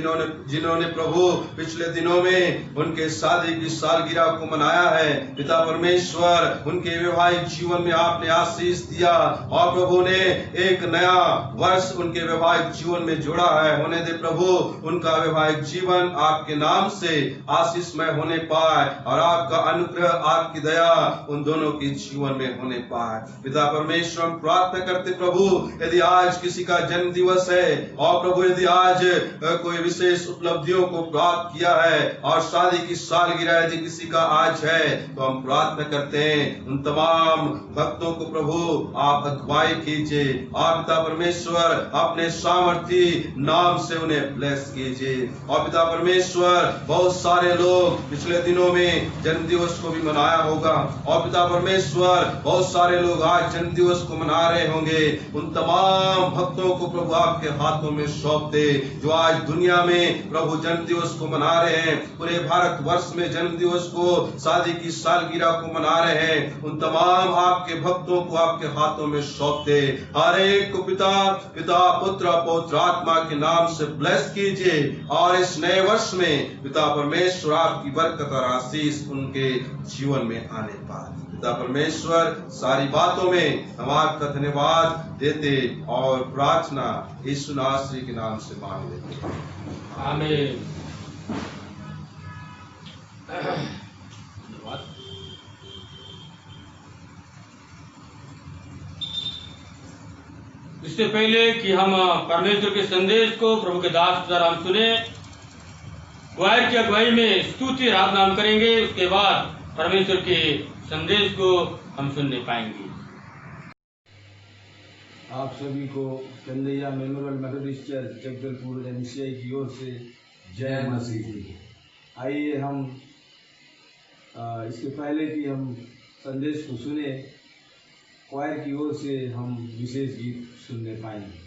[SPEAKER 3] जिन्होंने प्रभु पिछले दिनों में उनके शादी की सालगिरह को मनाया है। पिता परमेश्वर, उनके वैवाहिक जीवन में आपने आशीष दिया और प्रभु ने एक नया वर्ष उनके वैवाहिक जीवन में जोड़ा है। होने दे प्रभु उनका वैवाहिक जीवन आपके नाम से आशीषमय होने पाए और आपका अनुग्रह, आपकी दया उन दोनों के जीवन में होने पाए। पिता परमेश्वर, हम प्रार्थना करते प्रभु, यदि आज किसी का जन्म दिवस है और प्रभु यदि आज कोई विशेष उपलब्धियों को प्राप्त किया है और शादी की सालगिरह यदि किसी का आज है, तो हम प्रार्थना करते हैं उन तमाम भक्तों को प्रभु आप अगुवाई कीजिए। आप पिता परमेश्वर अपने सामर्थी नाम से उन्हें ब्लेस कीजिए। और पिता परमेश्वर, बहुत सारे लोग पिछले दिनों में जन्म दिवस को भी मनाया होगा और पिता परमेश्वर बहुत सारे लोग आज जन्म दिवस को मना रहे होंगे। उन तमाम भक्तों को प्रभु आपके हाथों में सौंप दे जो आज दुनिया में प्रभु जन्म दिवस को मना रहे हैं, पूरे भारत वर्ष में जन्म दिवस को, शादी की सालगिरह को मना रहे हैं। उन तमाम आपके भक्तों को आपके हाथों में सौंप दे। हर एक को पिता पुत्र पवित्र आत्मा के नाम से ब्लेस कीजिए और इस नए वर्ष में पिता परमेश्वर आपकी बरकत और आशीष उनके जीवन में आने पाए। पिता परमेश्वर, सारी बातों में हम आपका धन्यवाद देते और प्रार्थना यीशु नासरी के नाम से मांग लेते हैं,
[SPEAKER 1] आमीन। इससे पहले कि हम परमेश्वर के संदेश को प्रभु के दास द्वारा हम सुने, क्वायर की अगुवाई में स्तुति आराधना हम करेंगे, उसके बाद परमेश्वर के संदेश को हम सुनने पाएंगे।
[SPEAKER 4] आप सभी को Kandaiya memorial Methodist church Jagdalpur MCI की ओर से जय मसीह जी। आइए हम इसके पहले कि हम संदेश को सुने, क्वायर की ओर से हम विशेष गीत सुनने पाएंगे।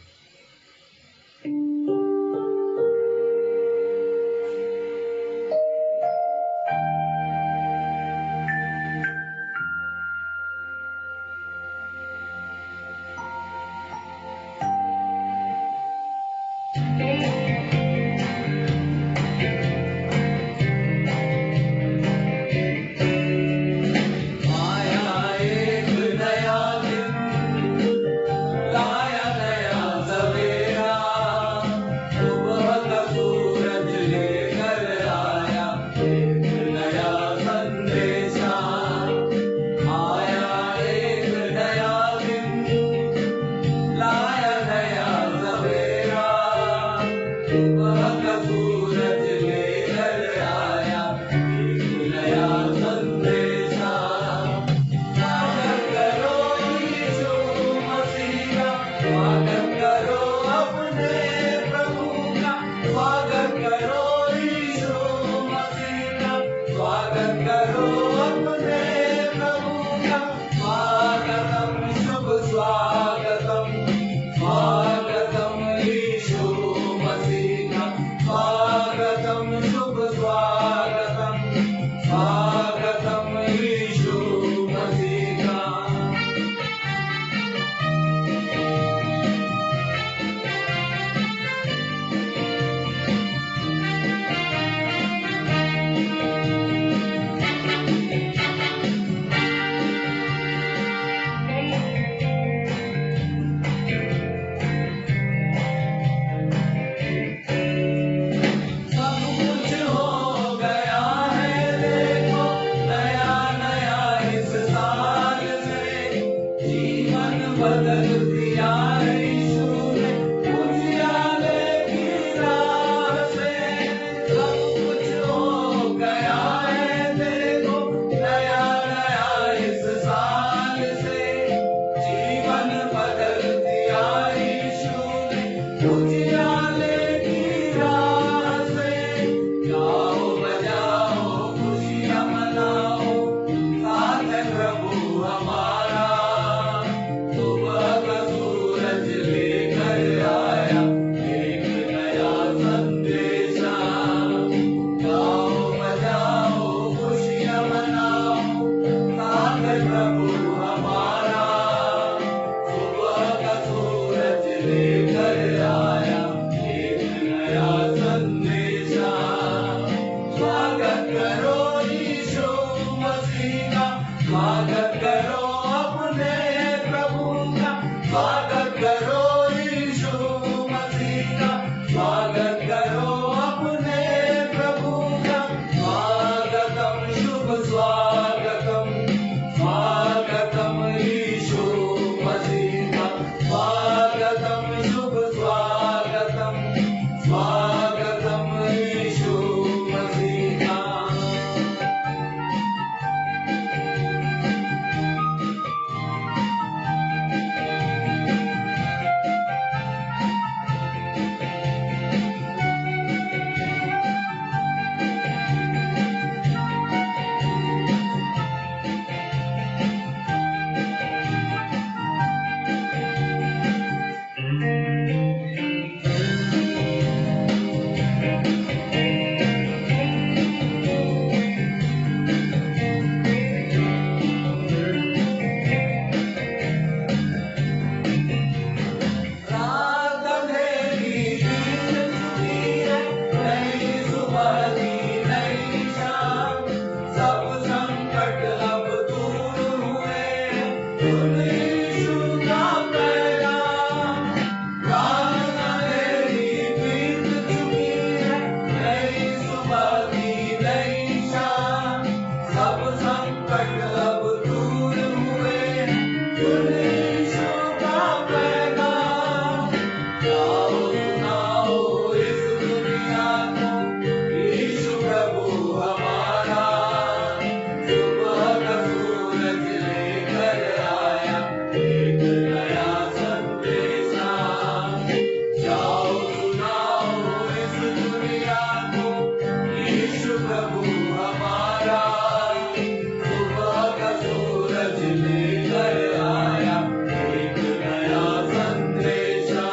[SPEAKER 5] लाया नया सवेरा
[SPEAKER 4] उजियाले की रात में गाओ बजाओ खुशियाँ मनाओ, साथ है प्रभु हमारा। सुबह का सूरज लेकर आया एक नया संदेशा। गाओ बजाओ खुशियाँ मनाओ, साथ है प्रभु हमारा। सुबह का सूरज लेकर आया एक नया संदेशा। स्वागत करो यीशु मसीह का, स्वागत करो अपने प्रभु का। स्वागत करो यीशु मसीह का, स्वागत करो अपने प्रभु का। स्वागतम शुभ स्वागतम, स्वागतम यीशु मसीह का। स्वागतम शुभ स्वागतम, स्वागतम यीशु मसीह का। रात अंधेरी बीत चुकी है, नई सुबह की नई शाम। सब संकट अब दूर हुए, सुन यीशु का पैगाम। रात अंधेरी बीत चुकी है, नई सुबह की नई शाम। सब संकट अब दूर हुए, सुन यीशु का पैगाम। गाओ सुनाओ इस दुनिया को, यीशु प्रभु हमारा। सुबह का सूरज लेकर आया एक नया संदेशा। जाओ सुनाओ इस दुनिया को, यीशु प्रभु हमारा। सुबह का सूरज लेकर आया एक नया संदेशा।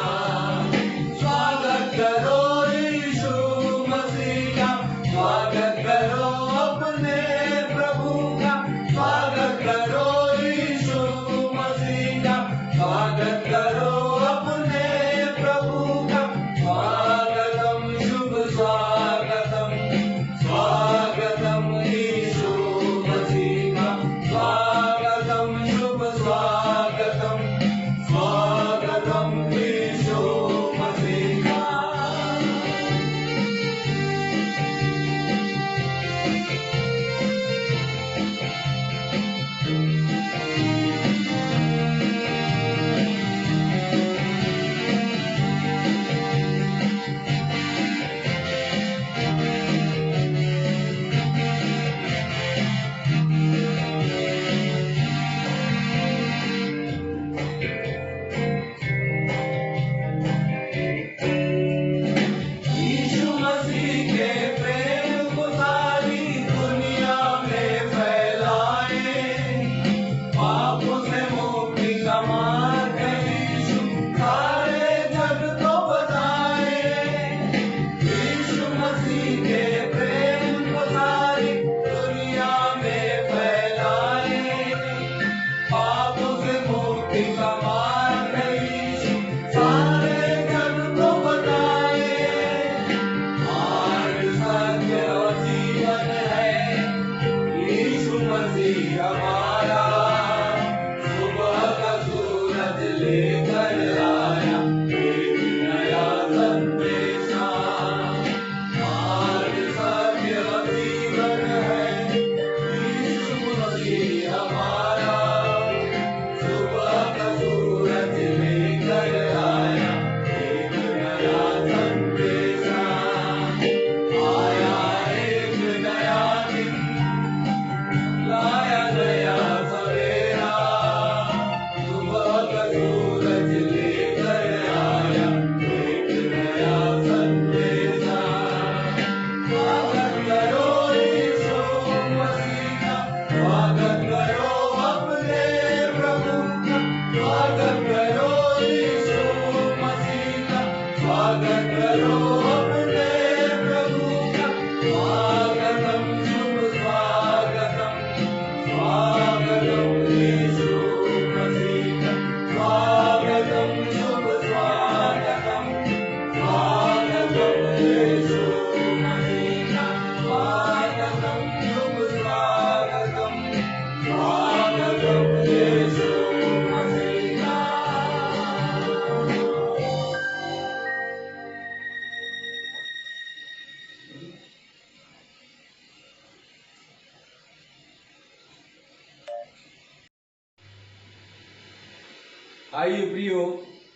[SPEAKER 4] आइए प्रियो,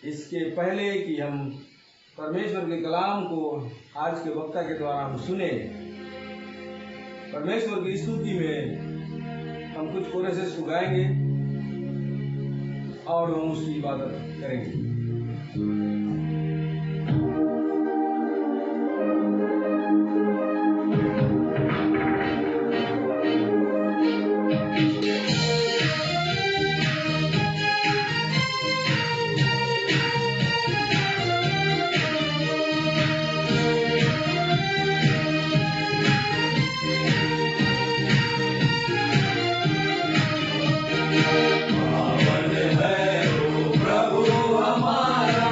[SPEAKER 4] इसके पहले कि हम परमेश्वर के कलाम को आज के वक्ता के द्वारा हम सुने, परमेश्वर की स्तुति में हम कुछ कोरसेस को गाएंगे और हम उसकी इबादत करेंगे।
[SPEAKER 5] पावन है वो प्रभु हमारा,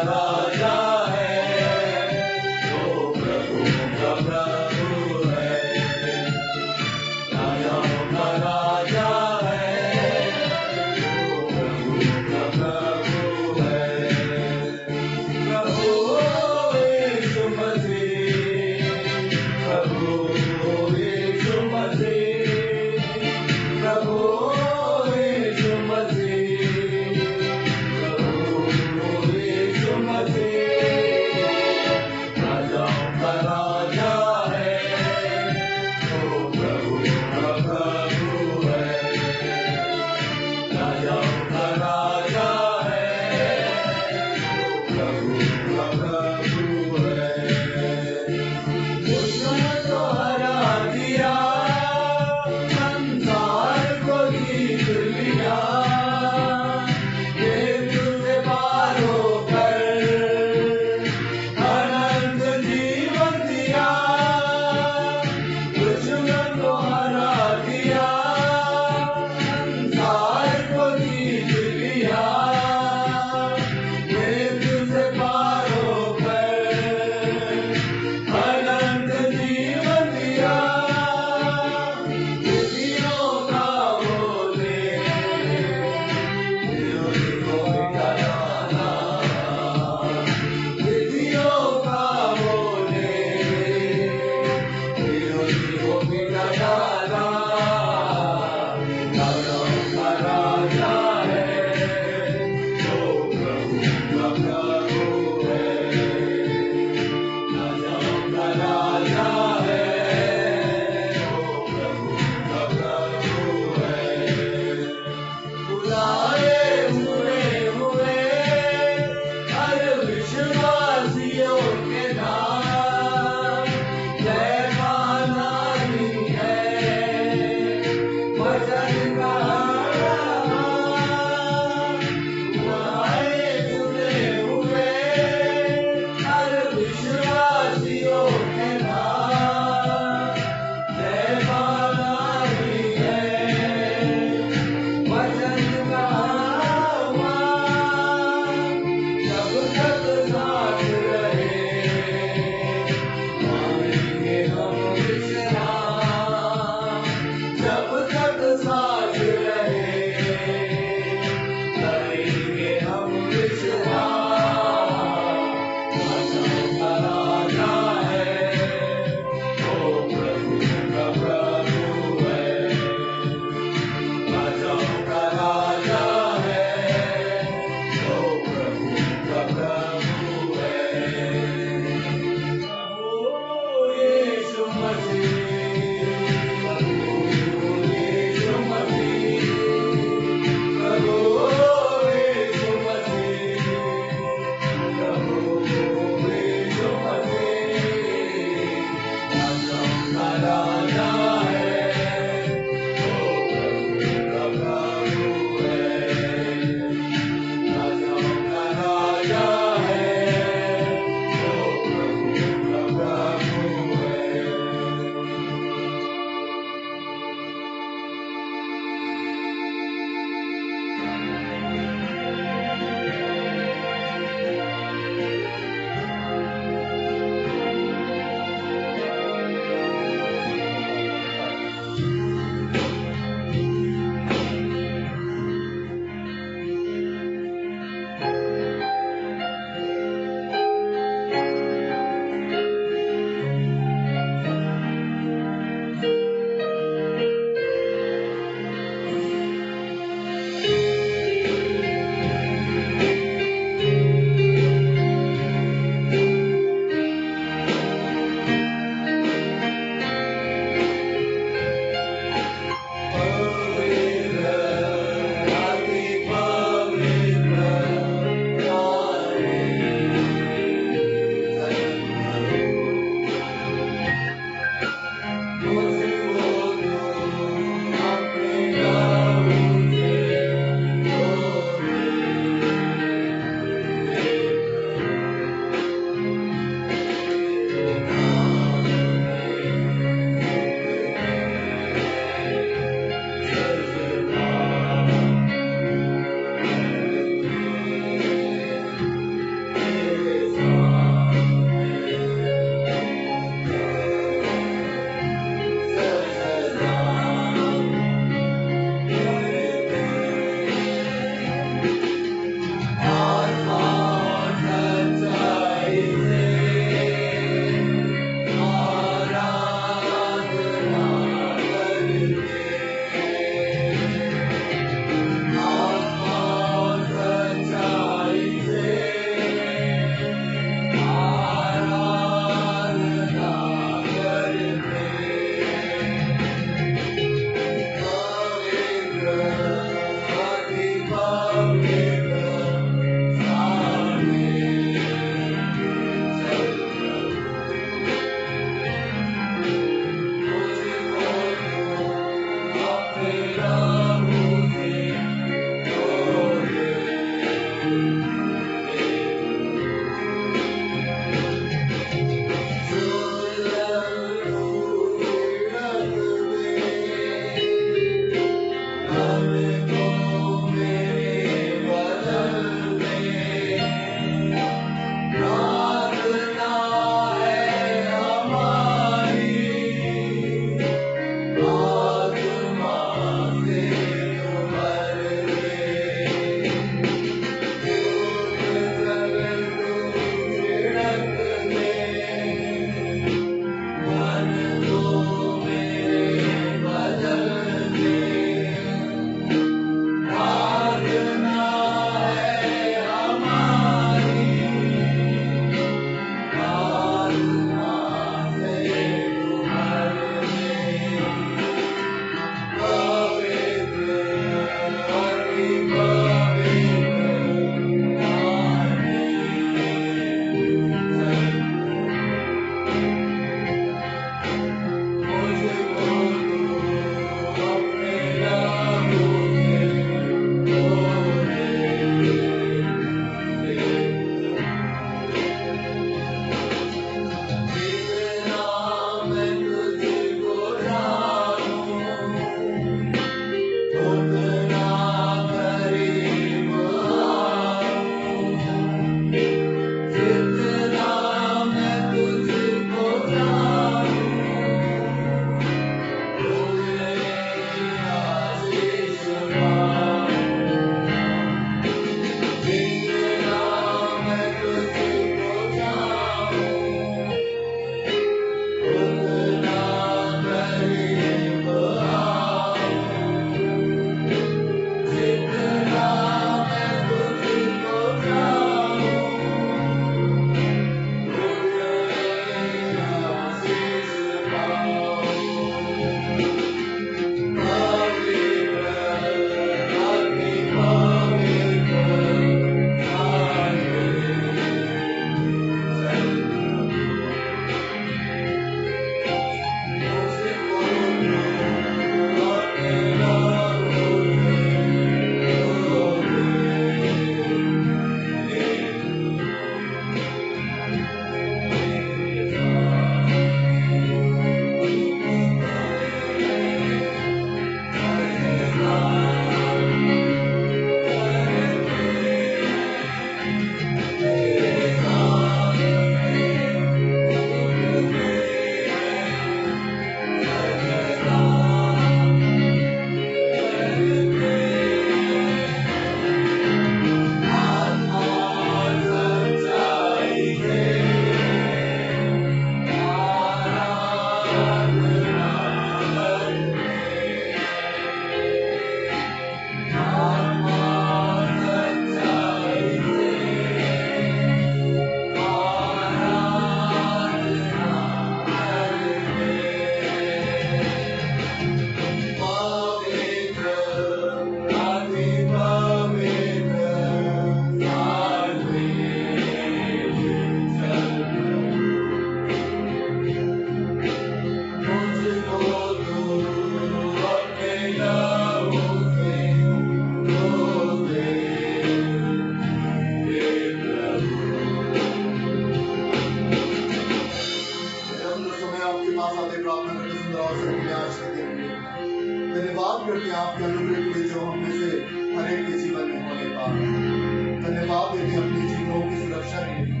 [SPEAKER 5] धन्यवाद करते हैं आपके अनुग्रह के लिए जो हम में से हर एक के जीवन में होने पा रहे हैं। धन्यवाद देते हैं अपने जीवनों की सुरक्षा के लिए।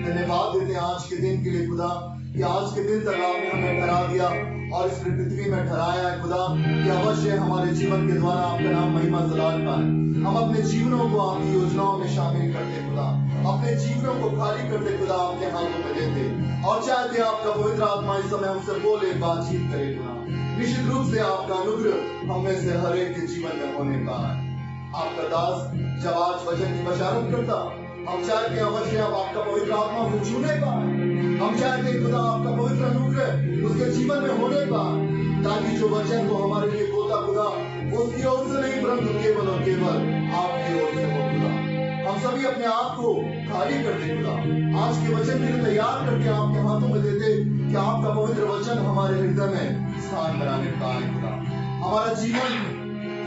[SPEAKER 5] धन्यवाद देते हैं आज के दिन के लिए खुदा कि आज के दिन तक आपने हमें ठहरा दिया और इस पृथ्वी में ठहराया है खुदा कि अवश्य हमारे जीवन के द्वारा आपका नाम महिमा जलाल पाए। हम अपने जीवनों को आपकी योजनाओं में शामिल करते खुदा, अपने जीवनों को खाली करते खुदा आपके हाथों में देते और चाहते आपका पवित्र आत्मा इस समय हमसे बोले, बातचीत करे खुदा। निश्चित रूप से आपका अनुग्रह हम में से हर एक के जीवन में होने पाए। आपका दास जब आज वचन की बशारत करता, हम चाहते हैं अवश्य आप आपका पवित्र आत्मा को छूने पाए। हम चाहते हैं खुदा आपका पवित्र अनुग्रह उसके जीवन में होने पाए, ताकि जो वचन को हमारे लिए बोलता खुदा उसकी ओर से नहीं परंतु केवल और केवल आपकी ओर से हो खुदा। हम सभी अपने आप को खाली करते खुदा, आज के वचन के लिए तैयार करके आपके हाथों में देते कि आपका पवित्र वचन हमारे हृदय में स्थान बनाने पाए खुदा। हमारा जीवन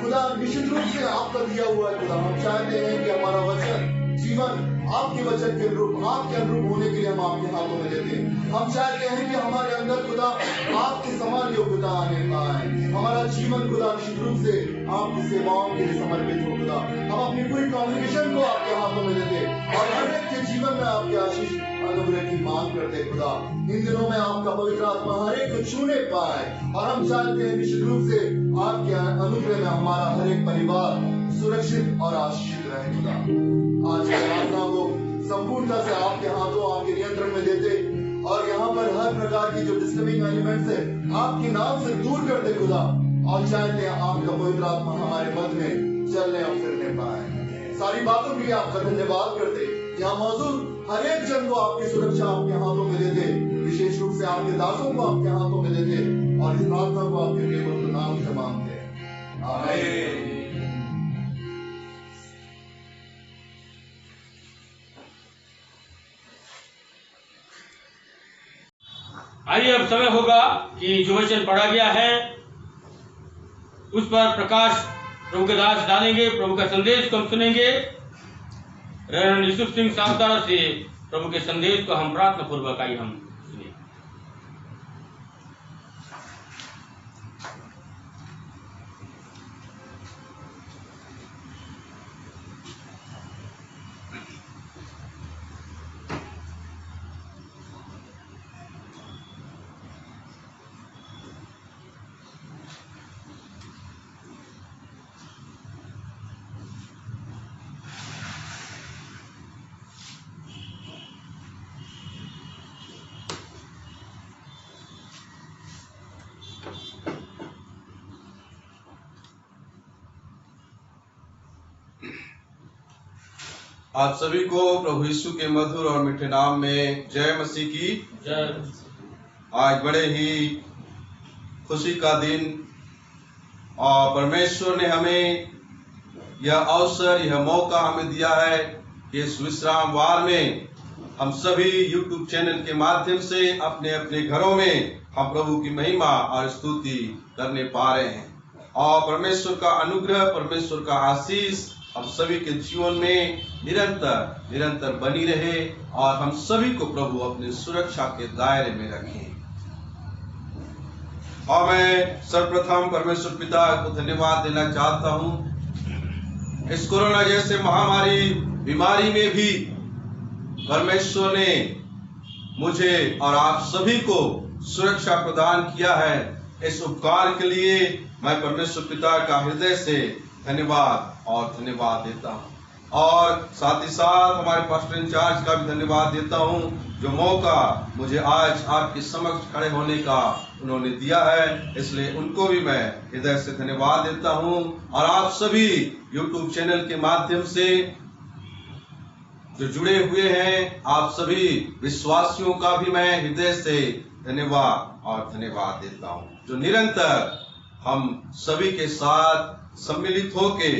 [SPEAKER 5] खुदा निश्चित रूप से आपका दिया हुआ है खुदा। हम चाहते हैं कि हमारा वचन जीवन आपके वचन के अनुरूप, आपके अनुरूप होने के लिए हम आपके हाथों में देते हैं। हम चाहते हैं कि हमारे अंदर खुदा आपके समान योग्यता आने पाए। हमारा जीवन खुदा निश्चित रूप से आपकी सेवाओं के लिए समर्पित हो खुदा। हम अपनी पूरी कॉन्ग्रेगेशन को आपके हाथों में देते और हर एक के जीवन में आपके आशीष अनुग्रह की मांग करते खुदा। इन दिनों में आपका पवित्र आत्मा हर एक को छूने पाए और हम चाहते हैं निश्चित रूप से आपके अनुग्रह में हमारा हर एक परिवार सुरक्षित और आशीषित रहे खुदा। आज की प्रार्थना को संपूर्णता से आपके हाथों, आपके नियंत्रण में देते और यहाँ पर हर प्रकार की जो डिस्टर्बिंग एलिमेंट्स है आपके नाम से दूर कर दे खुदा और चाहते हैं आपका पवित्र आत्मा हमारे मध्य में चलने और फिरने पाए। सारी बातों के लिए आपका धन्यवाद करते, यहाँ मौजूद हर एक जन को आपकी सुरक्षा आपके हाथों में देते, विशेष रूप से आपके दासों को आपके हाथों में देते और इस प्रार्थना को आपके केवल नाम से मांगते हैं, आमीन।
[SPEAKER 1] आइए अब समय होगा कि जो वचन पढ़ा गया है उस पर प्रकाश प्रभु के दास डालेंगे। प्रभु का संदेश को हम सुनेंगे। रेवरेंड यूसुफ सिंह साहब से प्रभु के संदेश को हम प्रार्थना पूर्वक आइए हम सुने।
[SPEAKER 3] आप सभी को प्रभु यीशु के मधुर और मीठे नाम में जय मसीह की
[SPEAKER 1] जय।
[SPEAKER 3] आज बड़े ही खुशी का दिन और परमेश्वर ने हमें यह अवसर, यह मौका हमें दिया है कि इस विश्राम वार में हम सभी YouTube चैनल के माध्यम से अपने अपने घरों में हम प्रभु की महिमा और स्तुति करने पा रहे हैं और परमेश्वर का अनुग्रह, परमेश्वर का आशीष हम सभी के जीवन में निरंतर निरंतर बनी रहे और हम सभी को प्रभु अपने सुरक्षा के दायरे में रखें। और मैं सर्वप्रथम परमेश्वर पिता को धन्यवाद देना चाहता हूं। इस कोरोना जैसे महामारी बीमारी में भी परमेश्वर ने मुझे और आप सभी को सुरक्षा प्रदान किया है। इस उपकार के लिए मैं परमेश्वर पिता का हृदय से धन्यवाद और धन्यवाद देता हूं और साथ ही साथ हमारे पास्टर इंचार्ज का भी धन्यवाद देता हूं जो मौका मुझे आज आपके समक्ष खड़े होने का उन्होंने दिया है, इसलिए उनको भी मैं हृदय से धन्यवाद देता हूं। और आप सभी YouTube चैनल के माध्यम से जो जुड़े हुए हैं आप सभी विश्वासियों का भी मैं हृदय से धन्यवाद और धन्यवाद देता हूं जो निरंतर हम सभी के साथ सम्मिलित होके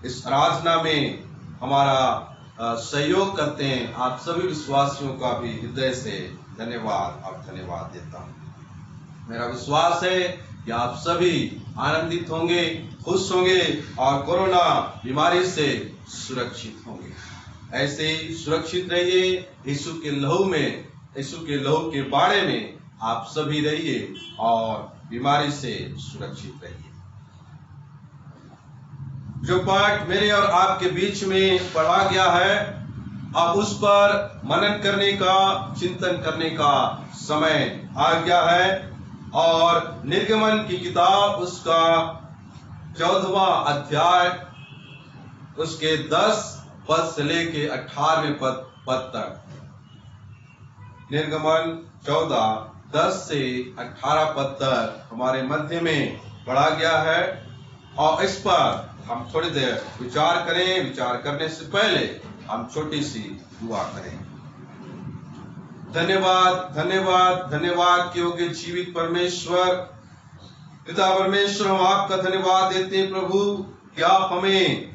[SPEAKER 3] इस आराधना में हमारा सहयोग करते हैं। आप सभी विश्वासियों का भी हृदय से धन्यवाद और धन्यवाद देता हूं। मेरा विश्वास है कि आप सभी आनंदित होंगे, खुश होंगे और कोरोना बीमारी से सुरक्षित होंगे। ऐसे ही सुरक्षित रहिए। यीशु के लहू में, यीशु के लहू के बाड़े में आप सभी रहिए और बीमारी से सुरक्षित रहिए। जो पाठ मेरे और आपके बीच में पढ़ा गया है, अब उस पर मनन करने का, चिंतन करने का समय आ गया है। और निर्गमन की किताब उसका 14वां अध्याय उसके 10 पद से लेके 18वें पद तक, निर्गमन 14 10 से 18 पद तक हमारे मध्य में पढ़ा गया है। और इस पर हम थोड़ी देर विचार करें। विचार करने से पहले हम छोटी सी दुआ करें। धन्यवाद, धन्यवाद, धन्यवाद क्योंकि जीवित परमेश्वर पिता परमेश्वर, हम आपका धन्यवाद देते हैं प्रभु कि आप हमें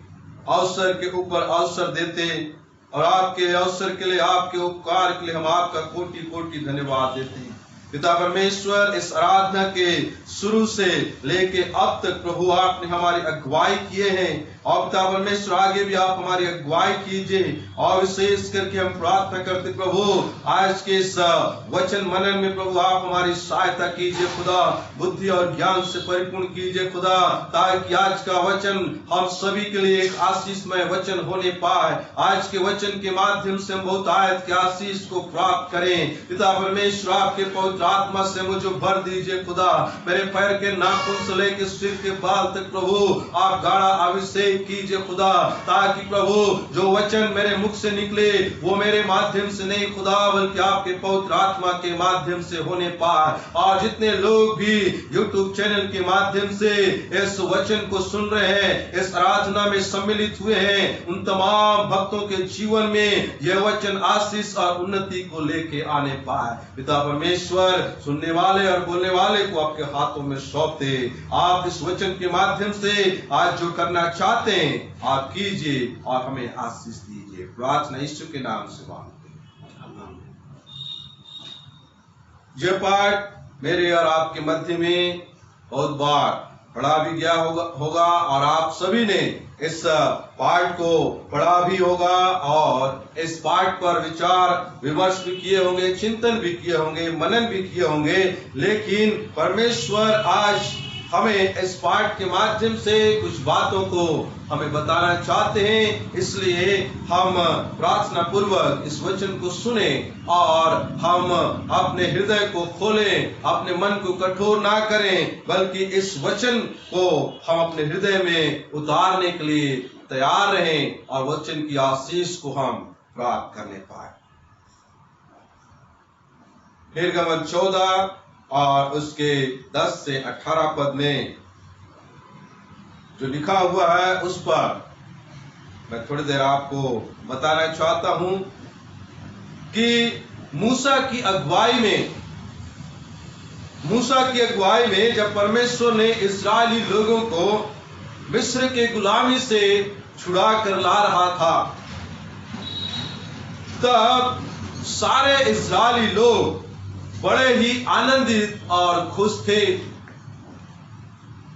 [SPEAKER 3] अवसर के ऊपर अवसर देते, और आपके अवसर के लिए, आपके उपकार के लिए हम आपका कोटि कोटि धन्यवाद देते हैं। पिता परमेश्वर, इस आराधना के शुरू से लेके अब तक प्रभु आपने हमारी अगुवाई किए हैं, और पिता परमेश्वर आगे भी आप हमारी अगुवाई कीजिए। और विशेष करके हम प्रार्थना करते प्रभु, आज के इस वचन मनन में प्रभु आप हमारी सहायता कीजिए खुदा, बुद्धि और ज्ञान से परिपूर्ण कीजिए खुदा, ताकि आज का वचन हम सभी के लिए एक आशीषमय वचन होने पाए। आज के वचन के माध्यम से हम बहुत आयत के आशीष को प्राप्त करें। पिता परमेश्वर, आपके पवित्र आत्मा से मुझे भर दीजिए खुदा, मेरे पैर के नाखून से लेकर सिर के बाल तक प्रभु आप गाढ़ा अभिषेक कीजिए खुदा, ताकि प्रभु जो वचन मेरे मुख से निकले वो मेरे माध्यम से नहीं खुदा, बल्कि आपके पवित्र आत्मा के माध्यम से होने पाए। और जितने लोग भी YouTube चैनल के माध्यम से इस वचन को सुन रहे हैं, इस आराधना में सम्मिलित हुए हैं, उन तमाम भक्तों के जीवन में यह वचन आशीष और उन्नति को लेके आने पाए। पिता परमेश्वर, सुनने वाले और बोलने वाले को आपके हाथों में सौंपते, आप इस वचन के माध्यम से आज जो करना चाहते हैं आप कीजिए और हमें आशीष दीजिए। प्रार्थना यीशु के नाम से मांगते हैं, यह पाठ मेरे और आपके मध्य में बहुत बार पढ़ा भी गया होगा और आप सभी ने इस पाठ को पढ़ा भी होगा और इस पाठ पर विचार विमर्श भी किए होंगे, चिंतन भी किए होंगे, मनन भी किए होंगे। लेकिन परमेश्वर आज हमें इस पाठ के माध्यम से कुछ बातों को हमें बताना चाहते हैं, इसलिए हम प्रार्थना पूर्वक इस वचन को सुने और हम अपने हृदय को खोलें, अपने मन को कठोर ना करें, बल्कि इस वचन को हम अपने हृदय में उतारने के लिए तैयार रहें और वचन की आशीष को हम प्राप्त करने पाए। निर्गमन 14 और उसके 10 से 18 पद में जो लिखा हुआ है उस पर मैं थोड़ी देर आपको बताना चाहता हूं कि मूसा की अगुवाई में जब परमेश्वर ने इस्राएली लोगों को मिस्र के गुलामी से छुड़ा कर ला रहा था, तब सारे इस्राएली लोग बड़े ही आनंदित और खुश थे।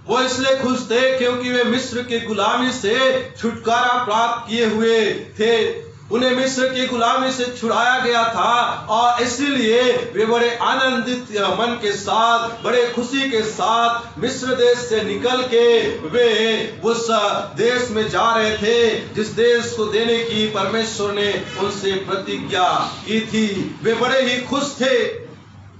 [SPEAKER 3] वो इसलिए खुश थे क्योंकि वे मिस्र के गुलामी से छुटकारा प्राप्त किए हुए थे। उन्हें मिस्र की गुलामी से छुड़ाया गया था और इसलिए वे बड़े आनंदित मन के साथ, बड़े खुशी के साथ मिस्र देश से निकल के वे उस देश में जा रहे थे जिस देश को देने की परमेश्वर ने उनसे प्रतिज्ञा की थी। वे बड़े ही खुश थे,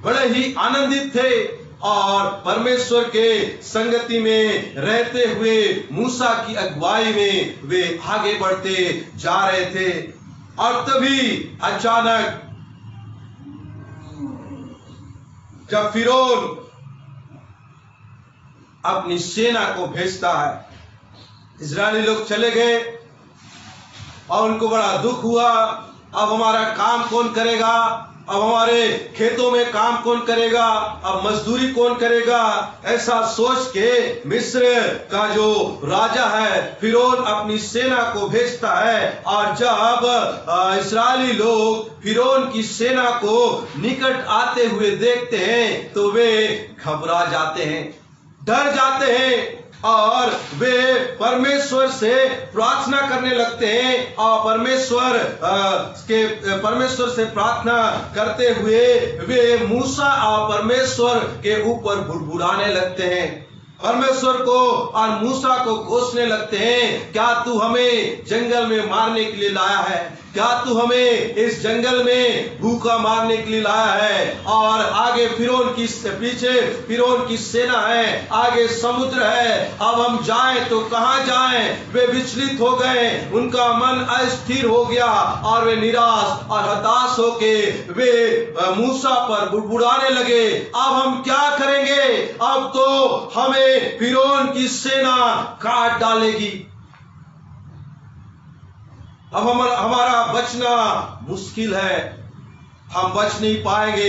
[SPEAKER 3] बड़े ही आनंदित थे और परमेश्वर के संगति में रहते हुए मूसा की अगुवाई में वे आगे बढ़ते जा रहे थे। और तभी अचानक जब फिरौन अपनी सेना को भेजता है, इजरायली लोग चले गए और उनको बड़ा दुख हुआ। अब हमारा काम कौन करेगा, अब हमारे खेतों में काम कौन करेगा, अब मजदूरी कौन करेगा, ऐसा सोच के मिस्र का जो राजा है फिरौन अपनी सेना को भेजता है। और जब इस्राएली लोग फिरौन की सेना को निकट आते हुए देखते हैं तो वे घबरा जाते हैं, डर जाते हैं और वे परमेश्वर से प्रार्थना करने लगते हैं और परमेश्वर से प्रार्थना करते हुए वे मूसा और परमेश्वर के ऊपर बुड़बुड़ाने लगते हैं। परमेश्वर को और मूसा को कोसने लगते हैं, क्या तू हमें जंगल में मारने के लिए लाया है? क्या तू हमें इस जंगल में भूखा मारने के लिए लाया है? और आगे फिरौन की पीछे फिरौन की सेना है, आगे समुद्र है, अब हम जाएं तो कहां जाएं? वे विचलित हो गए, उनका मन अस्थिर हो गया और वे निराश और हताश होके वे मूसा पर बुड़बुड़ाने लगे, अब हम क्या करेंगे? अब तो हमें फिरौन की सेना काट डालेगी, अब हमारा बचना मुश्किल है, हम बच नहीं पाएंगे।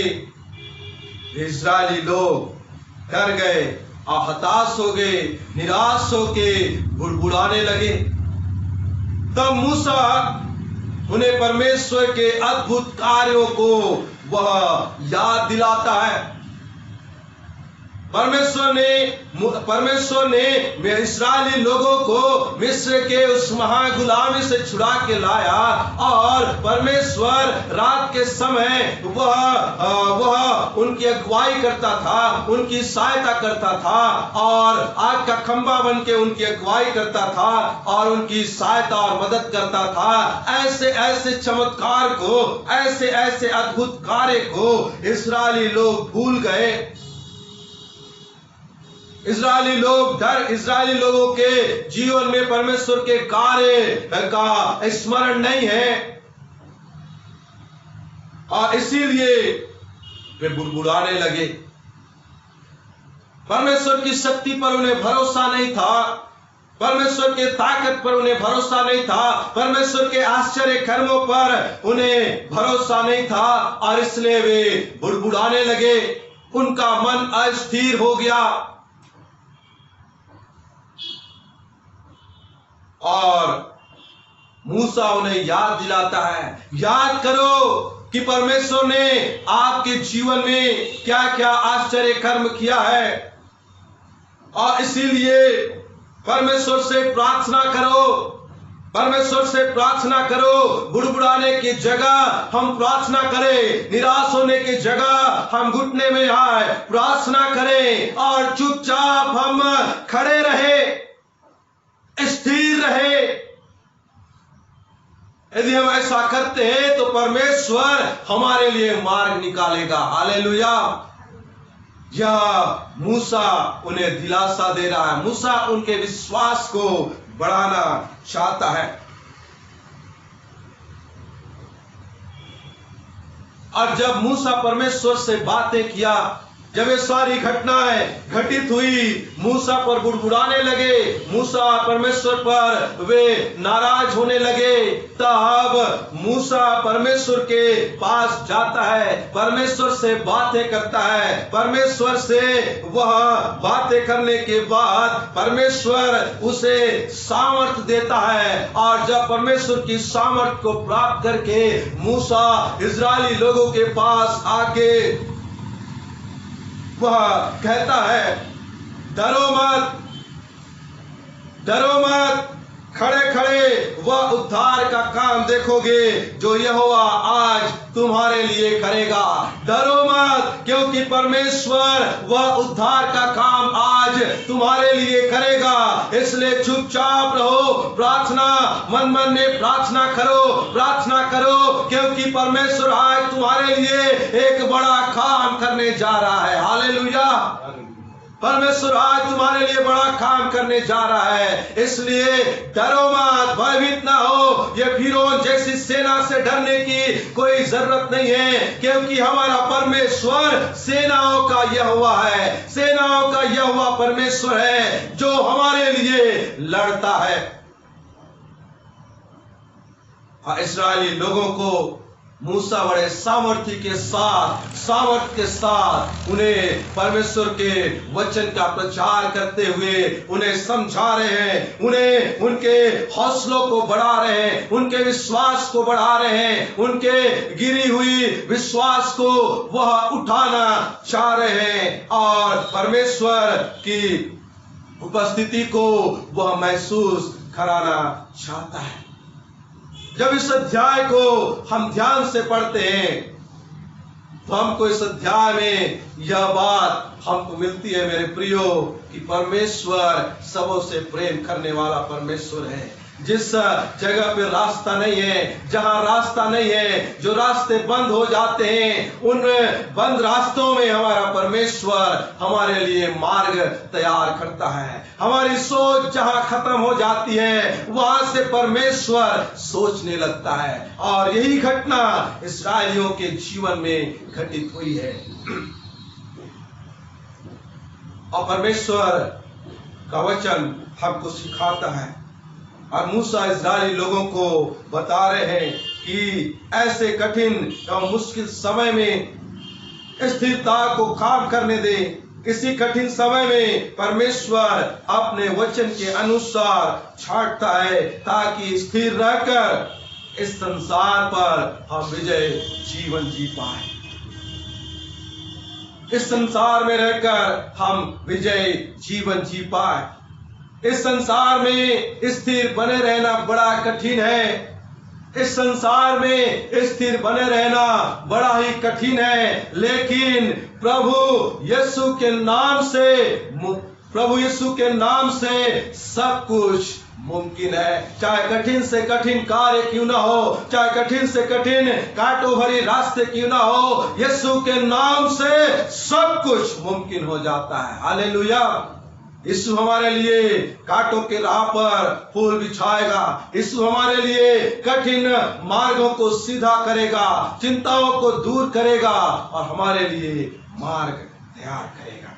[SPEAKER 3] इस्राएली लोग डर गए और हताश हो गए, निराश होके बुड़बुड़ाने लगे। तब मूसा उन्हें परमेश्वर के अद्भुत कार्यों को वह याद दिलाता है। परमेश्वर ने इस्राएली लोगों को मिस्र के उस महागुलामी से छुड़ा के लाया, और परमेश्वर रात के समय वह उनकी अगुवाई करता था, उनकी सहायता करता था, और आग का खंभा बन के उनकी अगुवाई करता था और उनकी सहायता और मदद करता था। ऐसे ऐसे चमत्कार को, ऐसे ऐसे अद्भुत कार्य को इस्राएली लोग भूल गए। इस्राएली लोगों के जीवन में परमेश्वर के कार्य का स्मरण नहीं है, और इसीलिए वे बुड़बुड़ाने लगे। परमेश्वर की शक्ति पर उन्हें भरोसा नहीं था, परमेश्वर के ताकत पर उन्हें भरोसा नहीं था, परमेश्वर के आश्चर्य कर्मों पर उन्हें भरोसा नहीं था, और इसलिए वे बुड़बुड़ाने लगे। उनका मन अस्थिर हो गया। और मूसा उन्हें याद दिलाता है, याद करो कि परमेश्वर ने आपके जीवन में क्या क्या आश्चर्य कर्म किया है, और इसीलिए परमेश्वर से प्रार्थना करो, परमेश्वर से प्रार्थना करो। बुड़बुड़ाने की जगह हम प्रार्थना करें, निराश होने की जगह हम घुटने में आए प्रार्थना करें, और चुपचाप हम खड़े रहे, स्थिर रहे। यदि हम ऐसा करते हैं तो परमेश्वर हमारे लिए मार्ग निकालेगा। हालेलुया। यह मूसा उन्हें दिलासा दे रहा है, मूसा उनके विश्वास को बढ़ाना चाहता है। और जब मूसा परमेश्वर से बातें किया, जब ये सारी घटनाएं घटित हुई, मूसा पर बुड़बुड़ाने लगे, मूसा परमेश्वर पर वे नाराज होने लगे, तब मूसा परमेश्वर के पास जाता है, परमेश्वर से बातें करता है। परमेश्वर से वह बातें करने के बाद परमेश्वर उसे सामर्थ देता है, और जब परमेश्वर की सामर्थ को प्राप्त करके मूसा इस्राएली लोगों के पास आके वह कहता है, डरो मत, डरो मत, खड़े खड़े वह उद्धार का काम देखोगे जो यहोवा आज तुम्हारे लिए करेगा। डरो मत, क्योंकि परमेश्वर वह उद्धार का काम आज तुम्हारे लिए करेगा। इसलिए चुपचाप रहो, प्रार्थना मन मन में प्रार्थना करो, क्योंकि परमेश्वर आज तुम्हारे लिए एक बड़ा काम करने जा रहा है। हालेलुया। परमेश्वर आज तुम्हारे लिए बड़ा काम करने जा रहा है, इसलिए डरो मत, भयभीत ना हो। ये फिरौन जैसी सेना से डरने की कोई जरूरत नहीं है, क्योंकि हमारा परमेश्वर सेनाओं का यहोवा है, सेनाओं का यहोवा परमेश्वर है जो हमारे लिए लड़ता है। इस्राएली लोगों को मूसा बड़े सामर्थ्य के साथ उन्हें परमेश्वर के वचन का प्रचार करते हुए उन्हें समझा रहे हैं, उन्हें उनके हौसलों को बढ़ा रहे हैं, उनके विश्वास को बढ़ा रहे हैं, उनके गिरी हुई विश्वास को वह उठाना चाह रहे हैं, और परमेश्वर की उपस्थिति को वह महसूस कराना चाहता है। जब इस अध्याय को हम ध्यान से पढ़ते हैं तो हमको इस अध्याय में यह बात हमको मिलती है मेरे प्रियो कि परमेश्वर सबों से प्रेम करने वाला परमेश्वर है। जिस जगह पे रास्ता नहीं है, जहां रास्ता नहीं है, जो रास्ते बंद हो जाते हैं, उन बंद रास्तों में हमारा परमेश्वर हमारे लिए मार्ग तैयार करता है। हमारी सोच जहां खत्म हो जाती है, वहां से परमेश्वर सोचने लगता है। और यही घटना इस्राएलियों के जीवन में घटित हुई है। और परमेश्वर का वचन हमको सिखाता है और मूसा इस्राएली लोगों को बता रहे हैं कि ऐसे कठिन और मुश्किल समय में स्थिरता को काम करने दे। इसी कठिन समय में परमेश्वर अपने वचन के अनुसार छांटता है ताकि स्थिर रहकर इस संसार पर हम विजय जीवन जी पाए। इस संसार में रहकर हम विजय जीवन जी पाए। इस संसार में स्थिर बने रहना बड़ा कठिन है। इस संसार में स्थिर बने रहना बड़ा ही कठिन है, लेकिन प्रभु यीशु के नाम से सब कुछ मुमकिन है। चाहे कठिन से कठिन कार्य क्यों ना हो, चाहे कठिन से कठिन कांटों भरी रास्ते क्यों ना हो, यीशु के नाम से सब कुछ मुमकिन हो जाता है। हालेलुया। यीशु हमारे लिए कांटों के राह पर फूल बिछाएगा। यीशु हमारे लिए कठिन मार्गों को सीधा करेगा, चिंताओं को दूर करेगा और हमारे लिए मार्ग तैयार करेगा।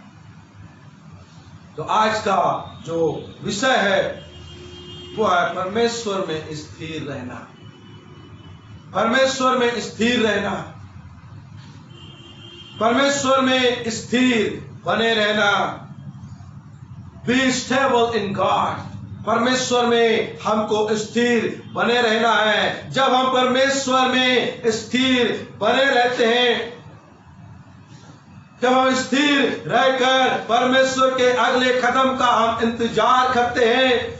[SPEAKER 3] तो आज का जो विषय है वो है परमेश्वर में स्थिर रहना। परमेश्वर में स्थिर रहना, परमेश्वर में स्थिर बने रहना। Be stable in God. परमेश्वर में हमको स्थिर बने रहना है। जब हम परमेश्वर में स्थिर बने रहते हैं, जब हम स्थिर रहकर परमेश्वर के अगले कदम का हम इंतजार करते हैं,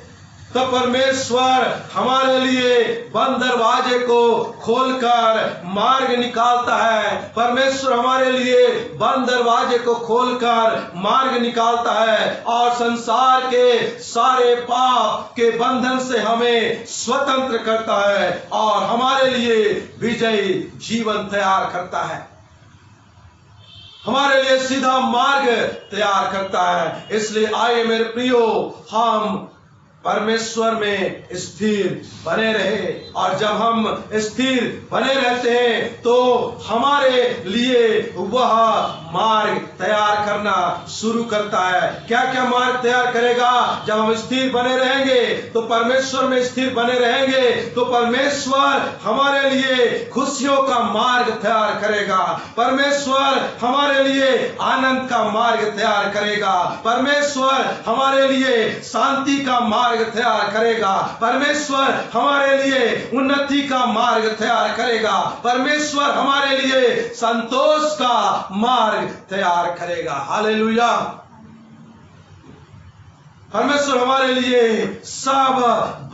[SPEAKER 3] तो परमेश्वर हमारे लिए बंद दरवाजे को खोलकर मार्ग निकालता है। परमेश्वर हमारे लिए बंद दरवाजे को खोलकर मार्ग निकालता है और संसार के सारे पाप के बंधन से हमें स्वतंत्र करता है और हमारे लिए विजयी जीवन तैयार करता है, हमारे लिए सीधा मार्ग तैयार करता है। इसलिए आइए मेरे प्रियो, हम परमेश्वर में स्थिर बने रहे। और जब हम स्थिर बने रहते हैं तो हमारे लिए वह मार्ग तैयार करना शुरू करता है। क्या क्या मार्ग तैयार करेगा? जब हम स्थिर बने रहेंगे तो परमेश्वर में स्थिर बने रहेंगे तो परमेश्वर हमारे लिए खुशियों का मार्ग तैयार करेगा। परमेश्वर हमारे लिए आनंद का मार्ग तैयार करेगा। परमेश्वर हमारे लिए शांति का मार्ग तैयार करेगा। परमेश्वर हमारे लिए उन्नति का मार्ग तैयार करेगा। परमेश्वर हमारे लिए संतोष का मार्ग तैयार करेगा। हालेलुया। परमेश्वर हमारे लिए सब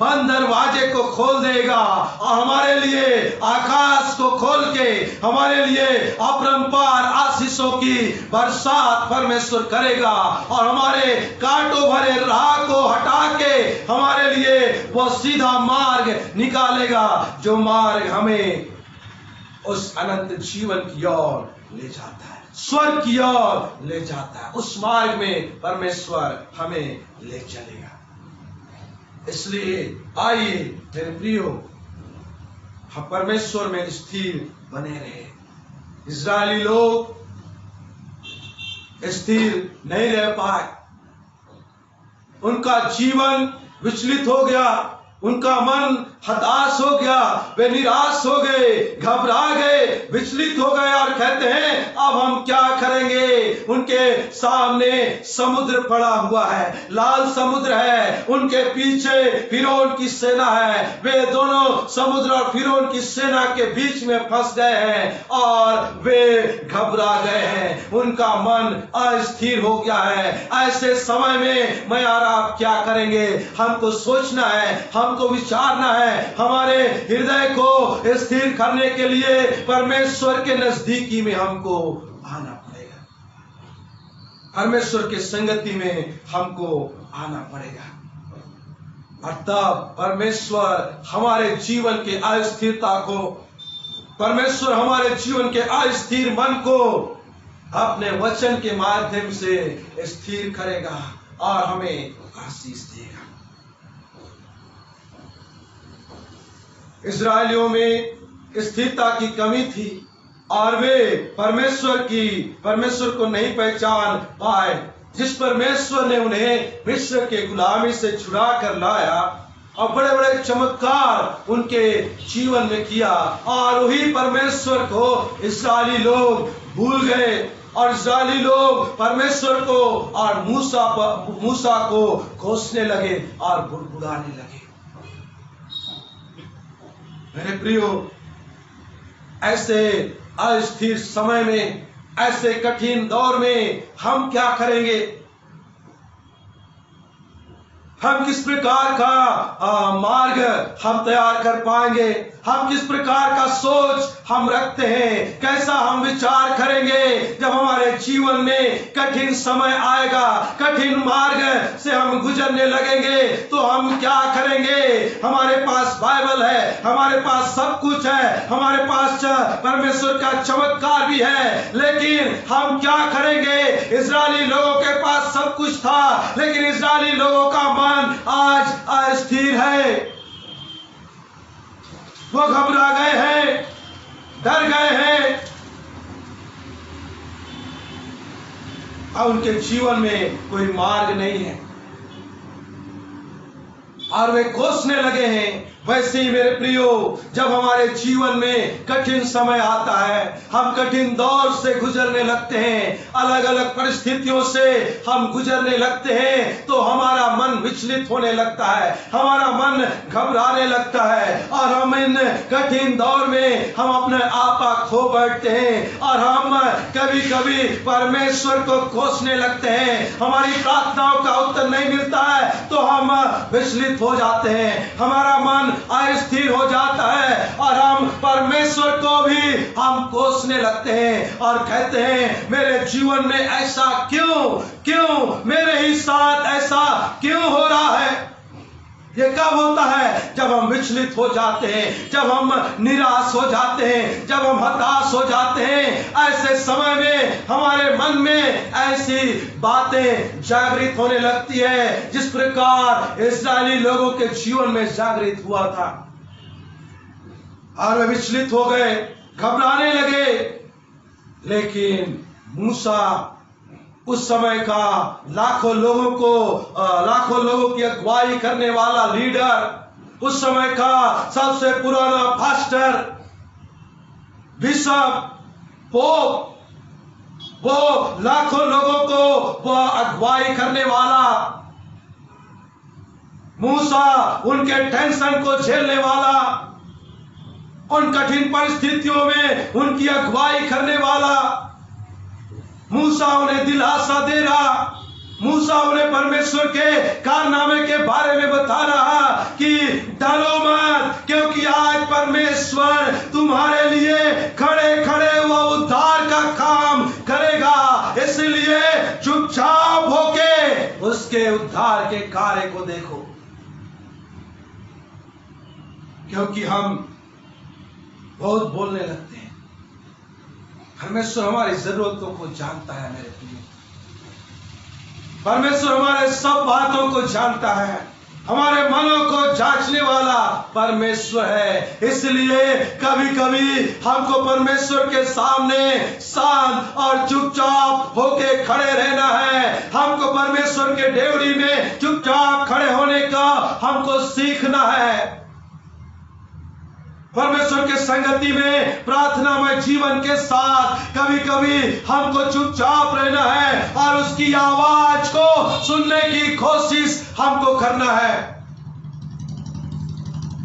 [SPEAKER 3] बंद दरवाजे को खोल देगा और हमारे लिए आकाश को खोल के हमारे लिए अपरंपार आशीषों की बरसात परमेश्वर करेगा और हमारे कांटों भरे राह को हटा के हमारे लिए वो सीधा मार्ग निकालेगा, जो मार्ग हमें उस अनंत जीवन की ओर ले जाता है, स्वर्ग की ओर ले जाता है। उस मार्ग में परमेश्वर हमें ले चलेगा। इसलिए आइए मेरे प्रियो, हम परमेश्वर में स्थिर बने रहे। इस्राएली लोग स्थिर नहीं रह पाए, उनका जीवन विचलित हो गया, उनका मन हताश हो गया, वे निराश हो गए, घबरा गए, विचलित हो गए और कहते हैं अब हम क्या करेंगे, उनके सामने समुद्र पड़ा हुआ है, लाल समुद्र है, उनके पीछे फिरौन की सेना है। वे दोनों समुद्र और फिरौन की सेना के बीच में फंस गए हैं और वे घबरा गए हैं, उनका मन अस्थिर हो गया है। ऐसे समय में मैं और आप क्या करेंगे? हमको सोचना है, हमको विचारना है, हमारे हृदय को स्थिर करने के लिए परमेश्वर के नजदीकी में हमको आना पड़ेगा, परमेश्वर की संगति में हमको आना पड़ेगा, और तब परमेश्वर हमारे जीवन के अस्थिरता को, परमेश्वर हमारे जीवन के अस्थिर मन को अपने वचन के माध्यम से स्थिर करेगा और हमें आशीष देगा। इस्राएलियों में स्थिरता की कमी थी और वे परमेश्वर को नहीं पहचान पाए। जिस परमेश्वर ने उन्हें मिस्र के गुलामी से छुड़ा कर लाया और बड़े बड़े चमत्कार उनके जीवन में किया, और वही परमेश्वर को इस्राएली लोग भूल गए और इस्राएली लोग परमेश्वर को और मूसा को कोसने लगे और बुड़बुड़ाने लगे। मेरे प्रियो, ऐसे अस्थिर समय में, ऐसे कठिन दौर में हम क्या करेंगे? हम किस प्रकार का मार्ग हम तैयार कर पाएंगे? हम किस प्रकार का सोच हम रखते हैं? कैसा हम विचार करेंगे जब हमारे जीवन में कठिन समय आएगा, कठिन मार्ग से हम गुजरने लगेंगे तो हम क्या करेंगे? हमारे पास बाइबल है, हमारे पास सब कुछ है, हमारे पास परमेश्वर का चमत्कार भी है, लेकिन हम क्या करेंगे? इस्राएली लोगों के पास सब कुछ था, लेकिन इस्राएली लोगों का मन आज अस्थिर है, वो घबरा गए हैं, डर गए हैं, और उनके जीवन में कोई मार्ग नहीं है और वे कोसने लगे हैं। वैसे ही मेरे प्रियो, जब हमारे जीवन में कठिन समय आता है, हम कठिन दौर से गुजरने लगते हैं, अलग अलग परिस्थितियों से हम गुजरने लगते हैं, तो हमारा मन विचलित होने लगता है, हमारा मन घबराने लगता है और हम इन कठिन दौर में हम अपने आपा खो बैठते हैं और हम कभी कभी परमेश्वर को कोसने लगते हैं। हमारी प्रार्थनाओं का उत्तर नहीं मिलता है तो हम विचलित हो जाते हैं, हमारा मन अस्थिर हो जाता है और हम परमेश्वर को भी हम कोसने लगते हैं और कहते हैं मेरे जीवन में ऐसा क्यों मेरे ही साथ ऐसा क्यों हो रहा है? ये कब होता है? जब हम विचलित हो जाते हैं, जब हम निराश हो जाते हैं, जब हम हताश हो जाते हैं। ऐसे समय में हमारे मन में ऐसी बातें जागृत होने लगती है जिस प्रकार इस्राएली लोगों के जीवन में जागृत हुआ था और वे विचलित हो गए, घबराने लगे। लेकिन मूसा उस समय का लाखों लोगों की अगुवाई करने वाला लीडर, उस समय का सबसे पुराना पास्टर, बिशप, पोप, वो लाखों लोगों को वो अगुवाई करने वाला, मूसा उनके टेंशन को झेलने वाला, उन कठिन परिस्थितियों में उनकी अगुवाई करने वाला, मूसा उन्हें दिलासा दे रहा, मूसा उन्हें परमेश्वर के कारनामे के बारे में बता रहा कि डरो मत, क्योंकि आज परमेश्वर तुम्हारे लिए खड़े खड़े वो उद्धार का काम करेगा, इसलिए चुपचाप होके उसके उद्धार के कार्य को देखो। क्योंकि हम बहुत बोलने लगते हैं, परमेश्वर हमारी जरूरतों को जानता है मेरे प्रिय, परमेश्वर हमारे सब बातों को जानता है, हमारे मनों को जांचने वाला परमेश्वर है। इसलिए कभी कभी हमको परमेश्वर के सामने शांत और चुपचाप होके खड़े रहना है, हमको परमेश्वर के डेवड़ी में चुपचाप खड़े होने का हमको सीखना है। परमेश्वर के संगति में प्रार्थना में जीवन के साथ कभी कभी हमको चुपचाप रहना है, उसकी आवाज को सुनने की कोशिश हमको करना है।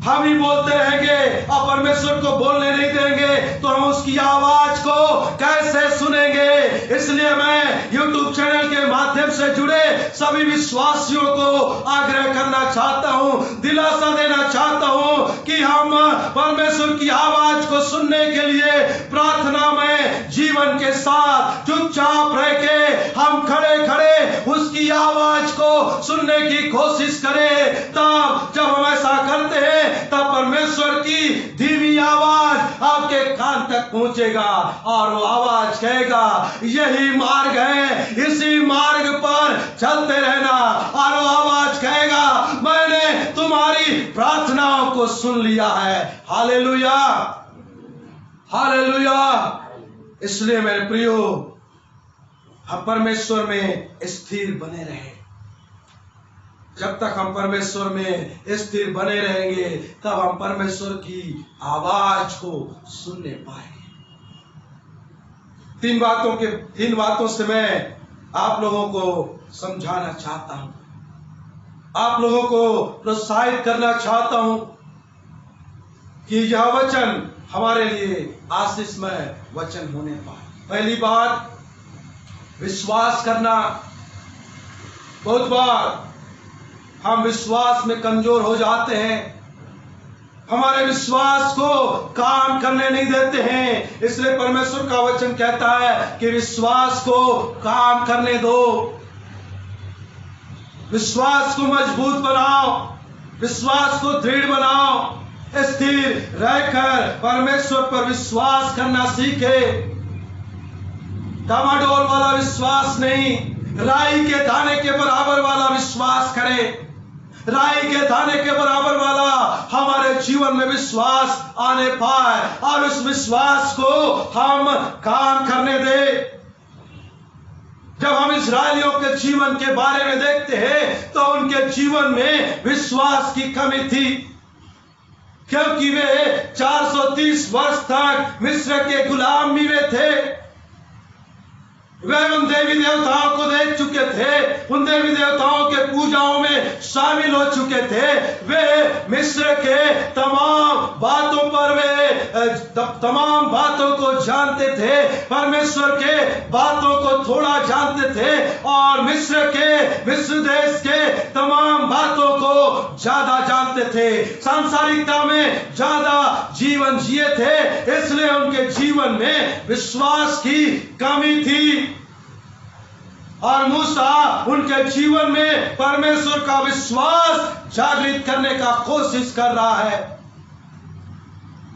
[SPEAKER 3] हम ही बोलते रहेंगे और परमेश्वर को बोलने नहीं देंगे तो हम उसकी आवाज को कैसे सुनेंगे। इसलिए मैं YouTube चैनल के माध्यम से जुड़े सभी विश्वासियों को आग्रह करना चाहता हूं, दिलासा देना चाहता हूं कि हम परमेश्वर की आवाज को सुनने के लिए प्रार्थना में जीवन के साथ चुपचाप रह के हम खड़े खड़े उसकी आवाज को सुनने की कोशिश करें। तब जब हम ऐसा करते हैं तब परमेश्वर की धीमी आवाज आपके कान तक पहुंचेगा और वो आवाज कहेगा यही मार्ग है, इसी मार्ग पर चलते रहना। और वो आवाज कहेगा मैंने तुम्हारी प्रार्थनाओं को सुन लिया है। Hallelujah, hallelujah. इसलिए मेरे प्रियो, हम परमेश्वर में स्थिर बने रहे। जब तक हम परमेश्वर में स्थिर बने रहेंगे तब हम परमेश्वर की आवाज को सुनने पाएंगे। तीन बातों से मैं आप लोगों को समझाना चाहता हूं, आप लोगों को प्रोत्साहित करना चाहता हूं कि यह वचन हमारे लिए आशीषमय वचन होने पाए। पहली बात, विश्वास करना। बहुत बार हम विश्वास में कमजोर हो जाते हैं, हमारे विश्वास को काम करने नहीं देते हैं। इसलिए परमेश्वर का वचन कहता है कि विश्वास को काम करने दो, विश्वास को मजबूत बनाओ, विश्वास को दृढ़ बनाओ। स्थिर रहकर परमेश्वर पर विश्वास करना सीखे। डामाडोल वाला विश्वास नहीं, राई के दाने के बराबर वाला विश्वास करें। राई के दाने के बराबर वाला हमारे जीवन में विश्वास आने पाए और उस विश्वास को हम काम करने दे। जब हम इस्राएलियों के जीवन के बारे में देखते हैं तो उनके जीवन में विश्वास की कमी थी, क्योंकि वे 430 वर्ष तक मिस्र के गुलामी में थे। वे उन देवी देवताओं को देख चुके थे, उन देवी देवताओं के पूजाओं में शामिल हो चुके थे। वे मिस्र के तमाम बातों पर तमाम बातों को जानते थे, परमेश्वर के बातों को थोड़ा जानते थे और मिस्र देश के तमाम बातों को ज्यादा जानते थे। सांसारिकता में ज्यादा जीवन जिए थे, इसलिए उनके जीवन में विश्वास की कमी थी। और मूसा उनके जीवन में परमेश्वर का विश्वास जागृत करने का कोशिश कर रहा है।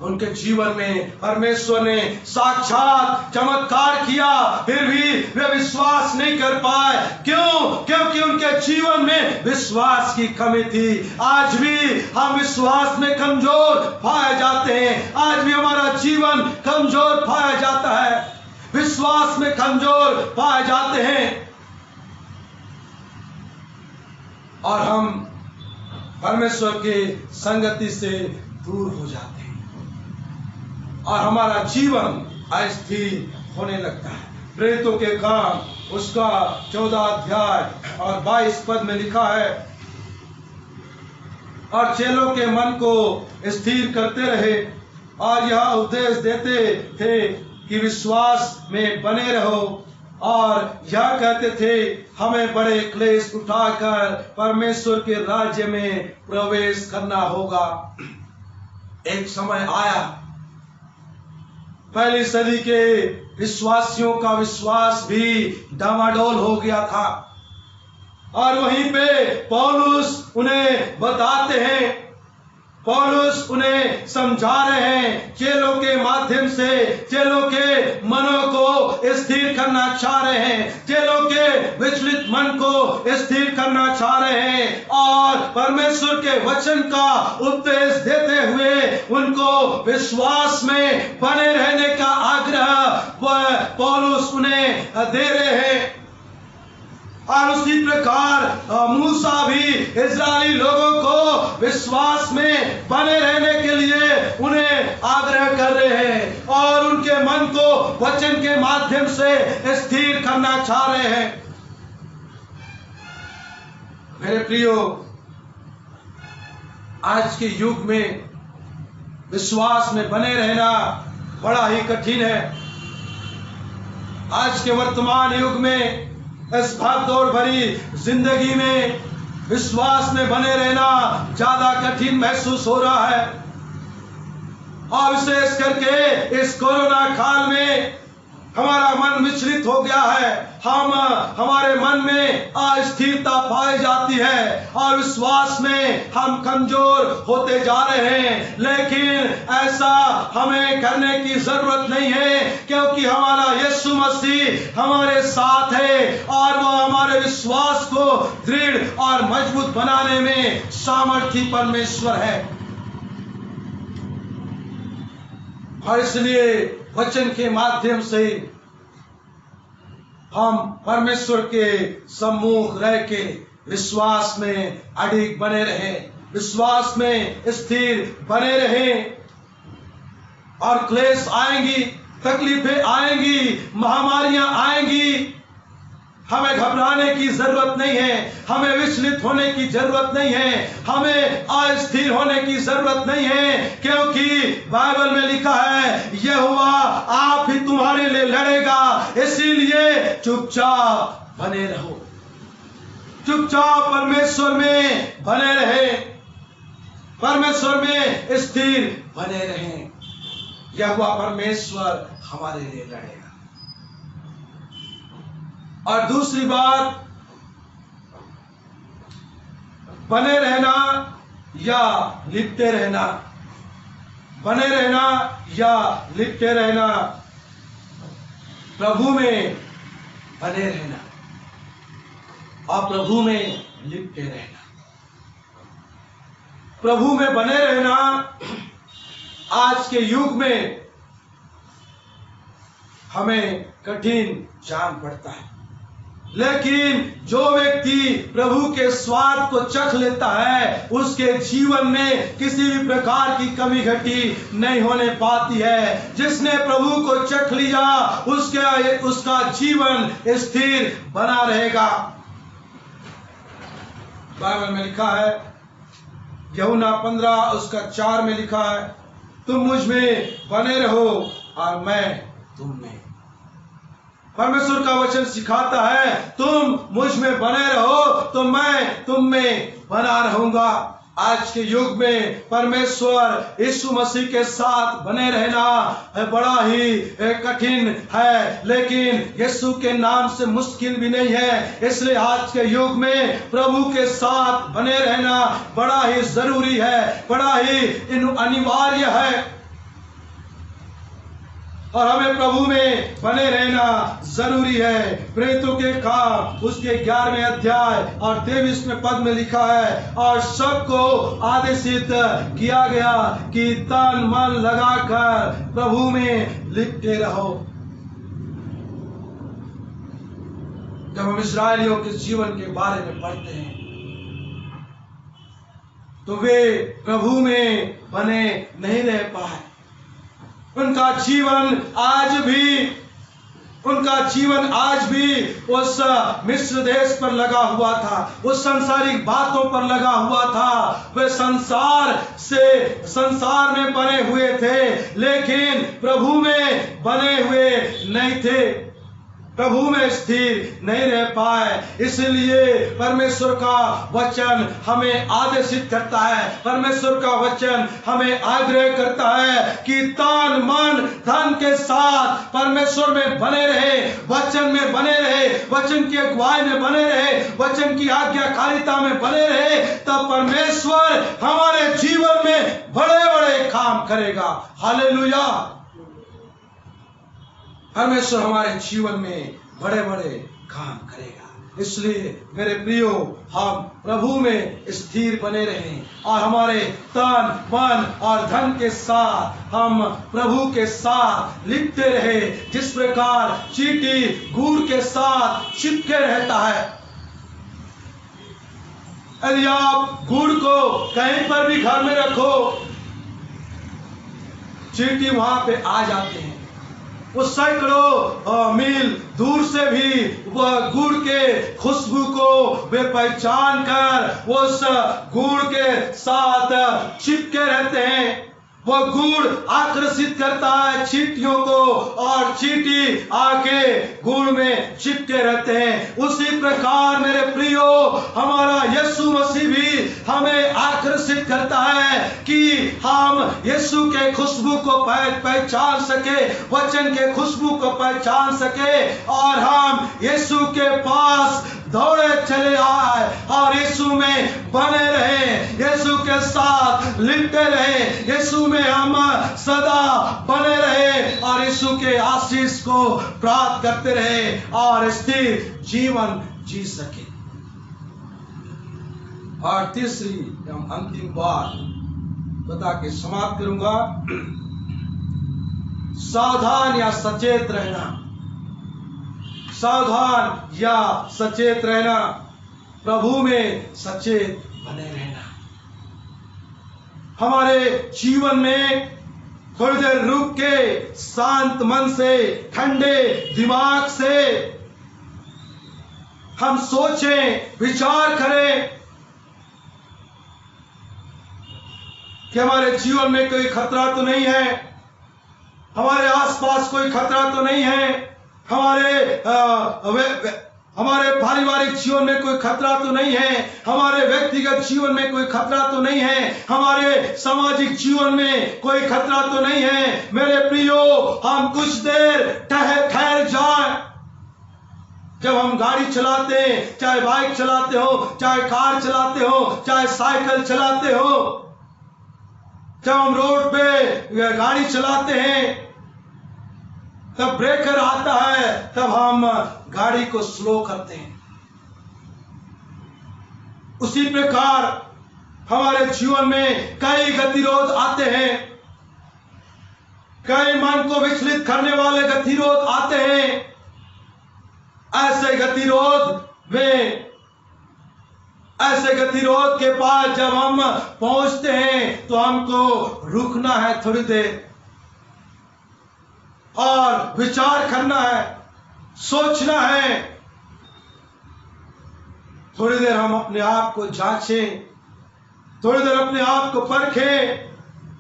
[SPEAKER 3] उनके जीवन में परमेश्वर ने साक्षात चमत्कार किया, फिर भी वे विश्वास नहीं कर पाए। क्यों? क्योंकि उनके जीवन में विश्वास की कमी थी। आज भी हम विश्वास में कमजोर पाए जाते हैं, आज भी हमारा जीवन कमजोर पाया जाता है, विश्वास में कमजोर पाए जाते हैं और हम परमेश्वर के संगति से दूर हो जाते हैं और हमारा जीवन अस्थिर होने लगता है। प्रेरितों के काम उसका 14 अध्याय और 22 पद में लिखा है, और चेलों के मन को स्थिर करते रहे और यह उपदेश देते थे कि विश्वास में बने रहो, और यह कहते थे हमें बड़े क्लेश उठाकर परमेश्वर के राज्य में प्रवेश करना होगा। एक समय आया, पहली सदी के विश्वासियों का विश्वास भी डामाडोल हो गया था और वहीं पे पौलुस उन्हें बताते हैं, पौलुस उन्हें समझा रहे हैं, चेलों के माध्यम से चेलों के मनों को स्थिर करना चाह रहे हैं, चेलों के विचलित मन को स्थिर करना चाह रहे हैं और परमेश्वर के वचन का उपदेश देते हुए उनको विश्वास में बने रहने का आग्रह पौलुस उन्हें दे रहे हैं। और उसी प्रकार मूसा भी इस्राएली लोगों को विश्वास में बने रहने के लिए उन्हें आग्रह कर रहे हैं और उनके मन को वचन के माध्यम से स्थिर करना चाह रहे हैं।
[SPEAKER 2] मेरे प्रियो, आज के युग में विश्वास में बने रहना बड़ा ही कठिन है। आज के वर्तमान युग में, इस भागदौड़ भरी जिंदगी में विश्वास में बने रहना ज्यादा कठिन महसूस हो रहा है। और विशेष करके इस कोरोना काल में हमारा मन विचलित हो गया है। हमारे मन में अस्थिरता पाई जाती है और विश्वास में हम कमजोर होते जा रहे हैं। लेकिन ऐसा हमें करने की जरूरत नहीं है, क्योंकि हमारा यीशु मसीह हमारे साथ है और वो हमारे विश्वास को दृढ़ और मजबूत बनाने में सामर्थी परमेश्वर है। और इसलिए वचन के माध्यम से हम परमेश्वर के सम्मुख रह के विश्वास में अडिग बने रहें, विश्वास में स्थिर बने रहें। और क्लेश आएंगी, तकलीफें आएंगी, महामारियां आएंगी, हमें घबराने की जरूरत नहीं है, हमें विचलित होने की जरूरत नहीं है, हमें अस्थिर होने की जरूरत नहीं है, क्योंकि बाइबल में लिखा है यहोवा आप ही तुम्हारे लिए लड़ेगा। इसीलिए चुपचाप बने रहो, चुपचाप परमेश्वर में बने रहे, परमेश्वर में स्थिर बने रहें। यहोवा परमेश्वर हमारे लिए लड़ेगा। और दूसरी बात, बने रहना या लिपटे रहना, बने रहना या लिपटे रहना, प्रभु में बने रहना और प्रभु में लिपटे रहना। प्रभु में बने रहना आज के युग में हमें कठिन जान पड़ता है, लेकिन जो व्यक्ति प्रभु के स्वाद को चख लेता है उसके जीवन में किसी भी प्रकार की कमी घटी नहीं होने पाती है। जिसने प्रभु को चख लिया उसका जीवन स्थिर बना रहेगा। बाइबल में लिखा है, यूहन्ना 15:4 में लिखा है, तुम मुझ में बने रहो और मैं तुम में। परमेश्वर का वचन सिखाता है तुम मुझ में बने रहो तो मैं तुम में बना रहूंगा। आज के युग में परमेश्वर यीशु मसीह के साथ बने रहना बड़ा ही कठिन है, लेकिन यीशु के नाम से मुश्किल भी नहीं है। इसलिए आज के युग में प्रभु के साथ बने रहना बड़ा ही जरूरी है, बड़ा ही अनिवार्य है। और हमें प्रभु में बने रहना जरूरी है। प्रेरितों के काम उसके 11वें अध्याय और 23वें पद में लिखा है, और सबको आदेशित किया गया कि तन मन लगाकर प्रभु में लिपटे रहो। जब हम इस्राएलियों के जीवन के बारे में पढ़ते हैं तो वे प्रभु में बने नहीं रह पाए। उनका जीवन आज भी उस मिस्र देश पर लगा हुआ था, उस सांसारिक बातों पर लगा हुआ था। वे संसार में बने हुए थे, लेकिन प्रभु में बने हुए नहीं थे, प्रभु में स्थिर नहीं रह पाए। इसलिए परमेश्वर का वचन हमें आदेशित करता है, परमेश्वर का वचन हमें आग्रह करता है कि तन मन धन के साथ परमेश्वर में बने रहे, वचन में बने रहे, वचन की अगुवाई में बने रहे, वचन की आज्ञाकारिता में बने रहे, तब परमेश्वर हमारे जीवन में बड़े बड़े काम करेगा। हालेलुया। परमेश्वर हमारे जीवन में बड़े बड़े काम करेगा। इसलिए मेरे प्रियो, हम प्रभु में स्थिर बने रहें और हमारे तन मन और धन के साथ हम प्रभु के साथ लिपटे रहे। जिस प्रकार चींटी गुड़ के साथ चिपके रहता है, यदि आप गुड़ को कहीं पर भी घर में रखो, चींटी वहां पे आ जाते हैं। वो सैकड़ों मील दूर से भी वह गुड़ के खुशबू को वे पहचान कर उस गुड़ के साथ चिपके रहते हैं। वो गुड़ आकर्षित करता है चींटियों को और चींटी आके गुड़ में चिपके रहते हैं। उसी प्रकार मेरे प्रियो, हमारा यीशु मसीह भी हमें आकर्षित करता है कि हम यीशु के खुशबू को पहचान सके, वचन के खुशबू को पहचान सके और हम यीशु के पास दौड़े चले आए और यीशु में बने रहे, यीशु के साथ लिपटे रहे, यीशु में हम सदा बने रहे और यीशु के आशीष को प्राप्त करते रहे और स्थिर जीवन जी सके। और तीसरी एवं अंतिम बात बता के समाप्त करूंगा, सावधान या सचेत रहना। सावधान या सचेत रहना, प्रभु में सचेत बने रहना। हमारे जीवन में थोड़ी देर रुक के शांत मन से, ठंडे दिमाग से हम सोचें, विचार करें कि हमारे जीवन में कोई खतरा तो नहीं है, हमारे आसपास कोई खतरा तो नहीं है, हमारे पारिवारिक जीवन में कोई खतरा तो नहीं है, हमारे व्यक्तिगत जीवन में कोई खतरा तो नहीं है, हमारे सामाजिक जीवन में कोई खतरा तो नहीं है। मेरे प्रियो, हम कुछ देर ठहर जाएं। जब हम गाड़ी चलाते हैं, चाहे बाइक चलाते हो, चाहे कार चलाते हो, चाहे साइकिल चलाते हो, जब हम रोड पे गाड़ी चलाते हैं, तब ब्रेकर आता है, तब हम गाड़ी को स्लो करते हैं। उसी प्रकार हमारे जीवन में कई गतिरोध आते हैं, कई मन को विचलित करने वाले गतिरोध आते हैं। ऐसे गतिरोध के पास जब हम पहुंचते हैं तो हमको रुकना है थोड़ी देर और विचार करना है, सोचना है। थोड़ी देर हम अपने आप को जांचें, थोड़ी देर अपने आप को परखें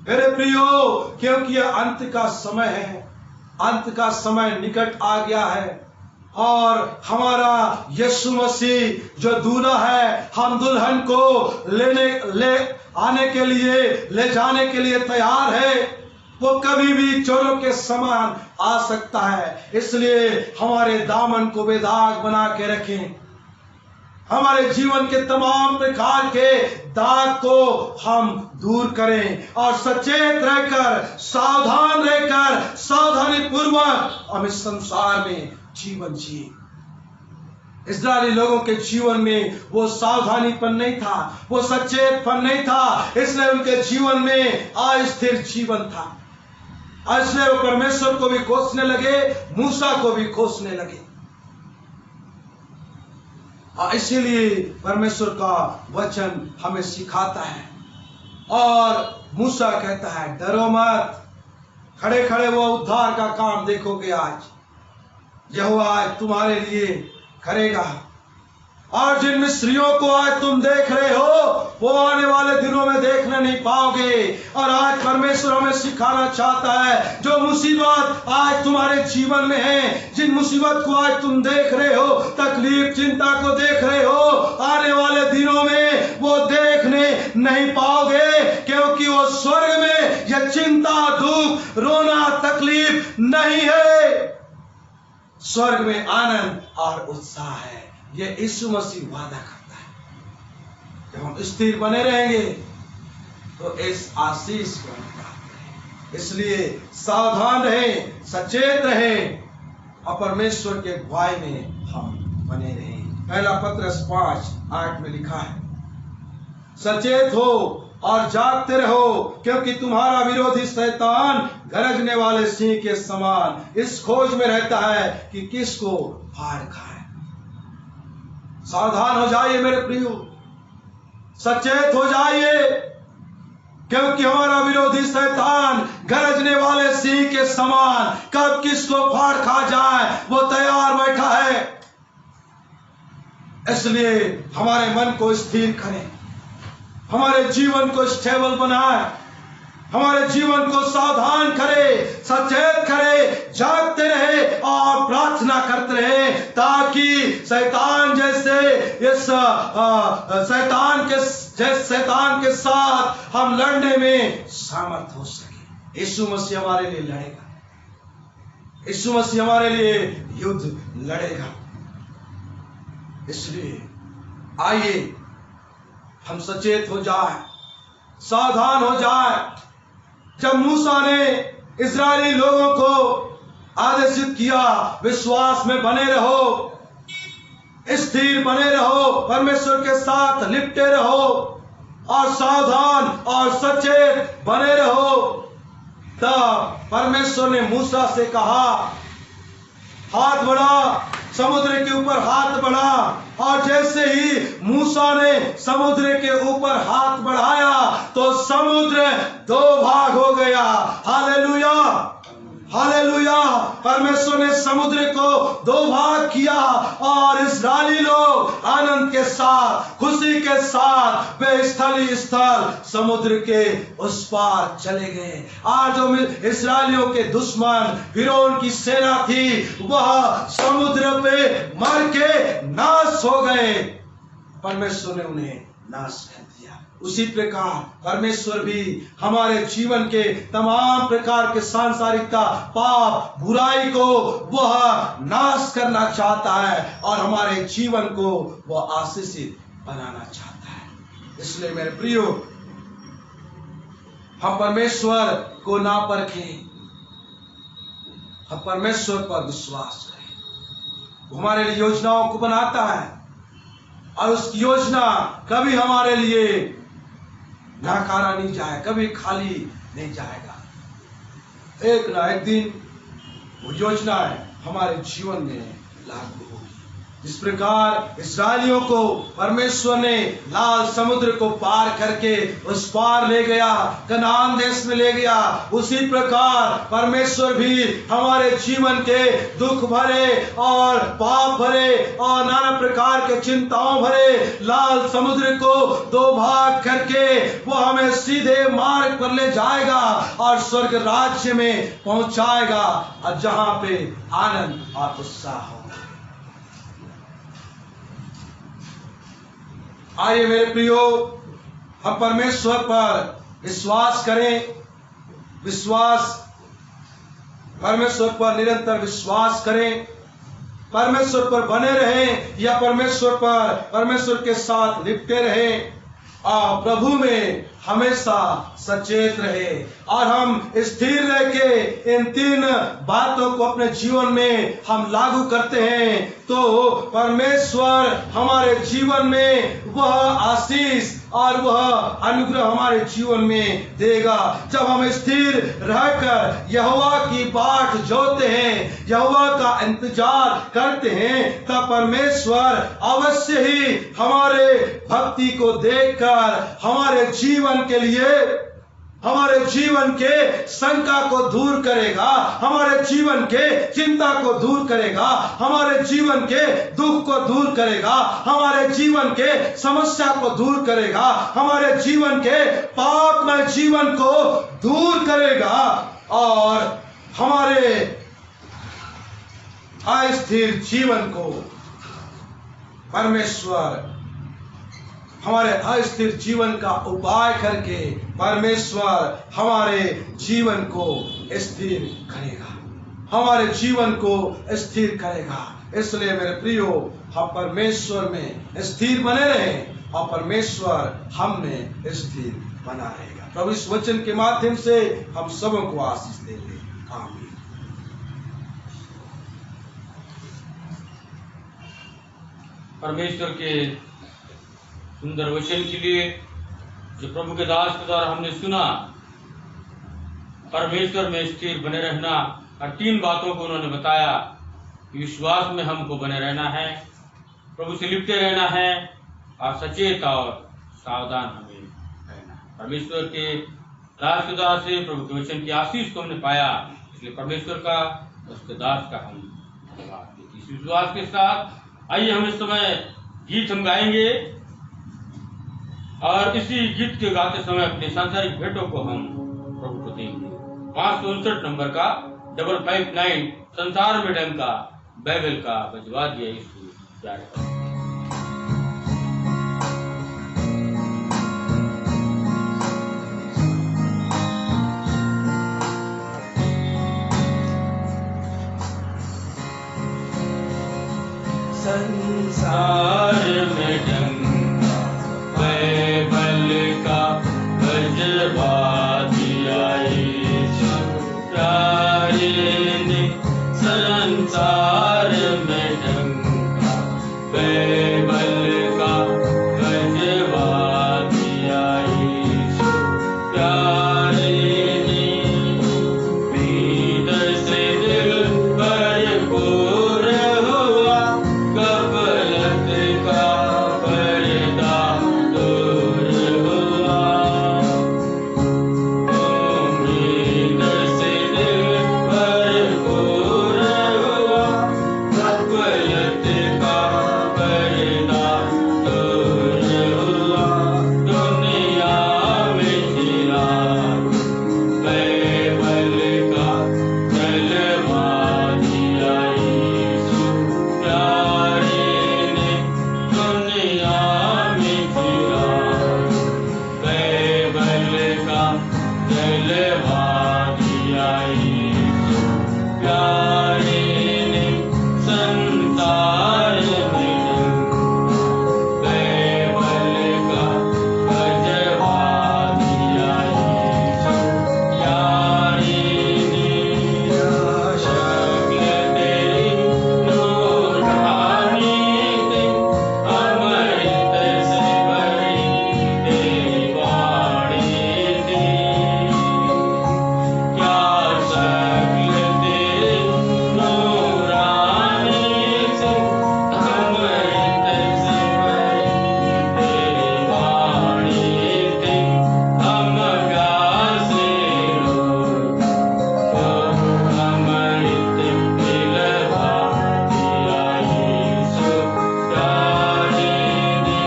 [SPEAKER 2] मेरे प्रियो, क्योंकि यह अंत का समय है, अंत का समय निकट आ गया है और हमारा यीशु मसीह जो दूल्हा है, हम दुल्हन को ले जाने के लिए तैयार है। वो कभी भी चोरों के समान आ सकता है, इसलिए हमारे दामन को बेदाग बना के रखें। हमारे जीवन के तमाम प्रकार के दाग को हम दूर करें और सचेत रहकर, सावधान रहकर, सावधानी पूर्वक हम इस संसार में जीवन जिए। इस्राएली लोगों के जीवन में वो सावधानीपन नहीं था, वो सचेतपन नहीं था, इसलिए उनके जीवन में अस्थिर जीवन था। इसलिए वो परमेश्वर को भी कोसने लगे, मूसा को भी कोसने लगे। और इसीलिए परमेश्वर का वचन हमें सिखाता है और मूसा कहता है, डरो मत, खड़े खड़े वो उद्धार का काम देखोगे। आज यहोवा आज तुम्हारे लिए करेगा और जिन मिस्रियों को आज तुम देख रहे हो, वो आने वाले दिनों में देखने नहीं पाओगे। और आज परमेश्वर हमें सिखाना चाहता है, जो मुसीबत आज तुम्हारे जीवन में है, जिन मुसीबत को आज तुम देख रहे हो, तकलीफ चिंता को देख रहे हो, आने वाले दिनों में वो देखने नहीं पाओगे, क्योंकि वो स्वर्ग में यह चिंता, दुख, रोना, तकलीफ नहीं है। स्वर्ग में आनंद और उत्साह है। ये यीशु मसीह वादा करता है। जब हम स्थिर बने रहेंगे तो इस आशीष को प्राप्त करें। इसलिए सावधान रहें, सचेत रहें और परमेश्वर के अगुवाई में हम बने रहें। पहला पत्रस 5:8 में लिखा है, सचेत हो और जागते रहो, क्योंकि तुम्हारा विरोधी शैतान गरजने वाले सिंह के समान इस खोज में रहता है कि किसको फाड़ खाए। सावधान हो जाइए मेरे प्रियो, सचेत हो जाइए, क्योंकि हमारा विरोधी शैतान गरजने वाले सिंह के समान कब किसको फाड़ खा जाए वो तैयार बैठा है। इसलिए हमारे मन को स्थिर करें, हमारे जीवन को स्टेबल बनाए, हमारे जीवन को सावधान करे, सचेत करे, जागते रहे और प्रार्थना करते रहे, ताकि शैतान जैसे इस शैतान के साथ हम लड़ने में सामर्थ हो सके। यीशु मसीह हमारे लिए लड़ेगा, यीशु मसीह हमारे लिए युद्ध लड़ेगा। इसलिए आइए हम सचेत हो जाए, सावधान हो जाए। जब मूसा ने इस्राएली लोगों को आदेशित किया, विश्वास में बने रहो, स्थिर बने रहो, परमेश्वर के साथ लिपटे रहो और सावधान और सचेत बने रहो, तब परमेश्वर ने मूसा से कहा, हाथ बढ़ा, समुद्र के ऊपर हाथ बढ़ा। और जैसे ही मूसा ने समुद्र के ऊपर हाथ बढ़ाया तो समुद्र दो भाग हो गया। Hallelujah, hallelujah. परमेश्वर ने समुद्र को दो भाग किया और इस्राएली लोग आनंद के साथ, खुशी के साथ वे स्थली स्थल समुद्र के उस पार चले गए। आज जो इस्राएलियों के दुश्मन फिरौन की सेना थी, वह समुद्र पे मर के नाश हो गए। परमेश्वर ने उन्हें नाश कर दिया। उसी प्रकार परमेश्वर भी हमारे जीवन के तमाम प्रकार के सांसारिकता, पाप, बुराई को वह नाश करना चाहता है और हमारे जीवन को वह आशीषित बनाना चाहता है। इसलिए मेरे प्रियो, हम परमेश्वर को ना परखें, हम परमेश्वर पर विश्वास करें। वो हमारे लिए योजनाओं को बनाता है और उसकी योजना कभी हमारे लिए नाकारा नहीं जाए, कभी खाली नहीं जाएगा। एक ना एक दिन वो योजनाएं हमारे जीवन में लागू होगी। जिस प्रकार इस्राएलियों को परमेश्वर ने लाल समुद्र को पार करके उस पार ले गया, कनान देश में ले गया, उसी प्रकार परमेश्वर भी हमारे जीवन के दुख भरे और पाप भरे और नाना प्रकार के चिंताओं भरे लाल समुद्र को दो भाग करके वो हमें सीधे मार्ग पर ले जाएगा और स्वर्ग राज्य में पहुंचाएगा, और जहां पे आनंद और उत्साह होगा। आइए मेरे प्रियो, हम परमेश्वर पर विश्वास करें, परमेश्वर पर निरंतर विश्वास करें, परमेश्वर पर बने रहें या परमेश्वर के साथ लिपटे रहें और प्रभु में हमेशा सचेत रहे। और हम स्थिर रह के इन तीन बातों को अपने जीवन में हम लागू करते हैं तो परमेश्वर हमारे जीवन में वह आशीष और वह अनुग्रह हमारे जीवन में देगा। जब हम स्थिर रहकर यहोवा की बाट जोते हैं, यहोवा का इंतजार करते हैं, तब परमेश्वर अवश्य ही हमारे भक्ति को देखकर हमारे जीवन के लिए, हमारे जीवन के शंका को दूर करेगा, हमारे जीवन के चिंता को दूर करेगा, हमारे जीवन के दुख को दूर करेगा, हमारे जीवन के समस्या को दूर करेगा, हमारे जीवन के पापमय जीवन को दूर करेगा और हमारे अस्थिर जीवन को परमेश्वर, हमारे अस्थिर जीवन का उपाय करके परमेश्वर हमारे जीवन को स्थिर करेगा, हमारे जीवन को स्थिर करेगा। इसलिए मेरे प्रियो, हम परमेश्वर में स्थिर बने रहें और परमेश्वर हम में स्थिर बना रहेगा। प्रभु इस वचन के माध्यम से हम सबों को आशीष देंगे। आमीन।
[SPEAKER 1] परमेश्वर के सुंदर वचन के लिए जो प्रभु के दास के द्वारा हमने सुना, परमेश्वर में स्थिर बने रहना और तीन बातों को उन्होंने बताया कि विश्वास में हमको बने रहना है, प्रभु से लिपटे रहना है और सचेत और सावधान हमें रहना है। परमेश्वर के दास के द्वारा से प्रभु के वचन की आशीष को हमने पाया, इसलिए परमेश्वर का उसके दास का हम धन्यवाद देते हैं। इस विश्वास के साथ आइए हम इस समय गीत हम गाएंगे और इसी गीत के गाते समय अपने सांसारिक भेंटों को हम प्रभु को देंगे। 559 नंबर का 559 संसार में ढंग का बाइबल का बजवा दिया यीशु प्यारे। संसार में ढंगा बाइबल का बजवा दिया यीशु प्यारे ने। संसार में ढंगा बाइबल का बजवा दिया यीशु प्यारे ने। भीतर से दिल भरपूर हुआ, गफलत का पर्दा दूर हुआ। भीतर से दिल भरपूर हुआ, गफलत का पर्दा दूर हुआ। दुनिया में चिराग बाइबल का जलवा दिया यीशु प्यारे ने। दुनिया में चिराग बाइबल का जलवा दिया यीशु प्यारे ने। संसार में बाइबल का बजवा दिया यीशु प्यारे ने। शक्ल तेरी नूरानी थी, अमृत से भरी तेरी वाणी थी। क्या शक्ल तेरी नूरानी थी, अमृत से भरी तेरी वाणी थी। हम प्यासे लोग को अमृत पिलवा दिया यीशु प्यारे ने।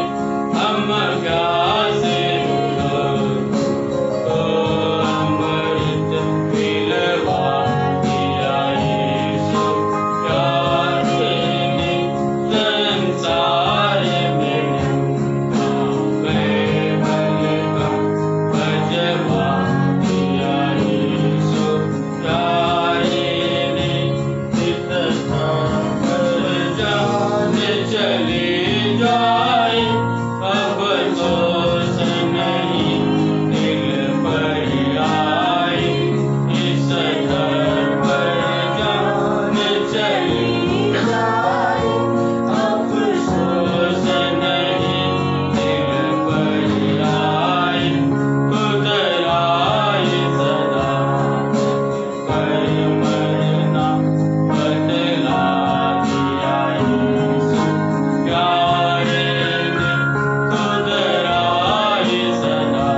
[SPEAKER 1] हम प्यासे लोग को अमृत पिलवा दिया यीशु प्यारे ने। संसार में ढंगा बाइबल का बजवा दिया यीशु प्यारे ने। इस पर जाने चले जाए, अब अफसोस नहीं दिल पर आए। इस पर जाने चले जाए, अफसोस नहीं दिल पर आए। खुद आए सदा कर मरना बदला दिया यीशु प्यारे ने। खुद आए सदा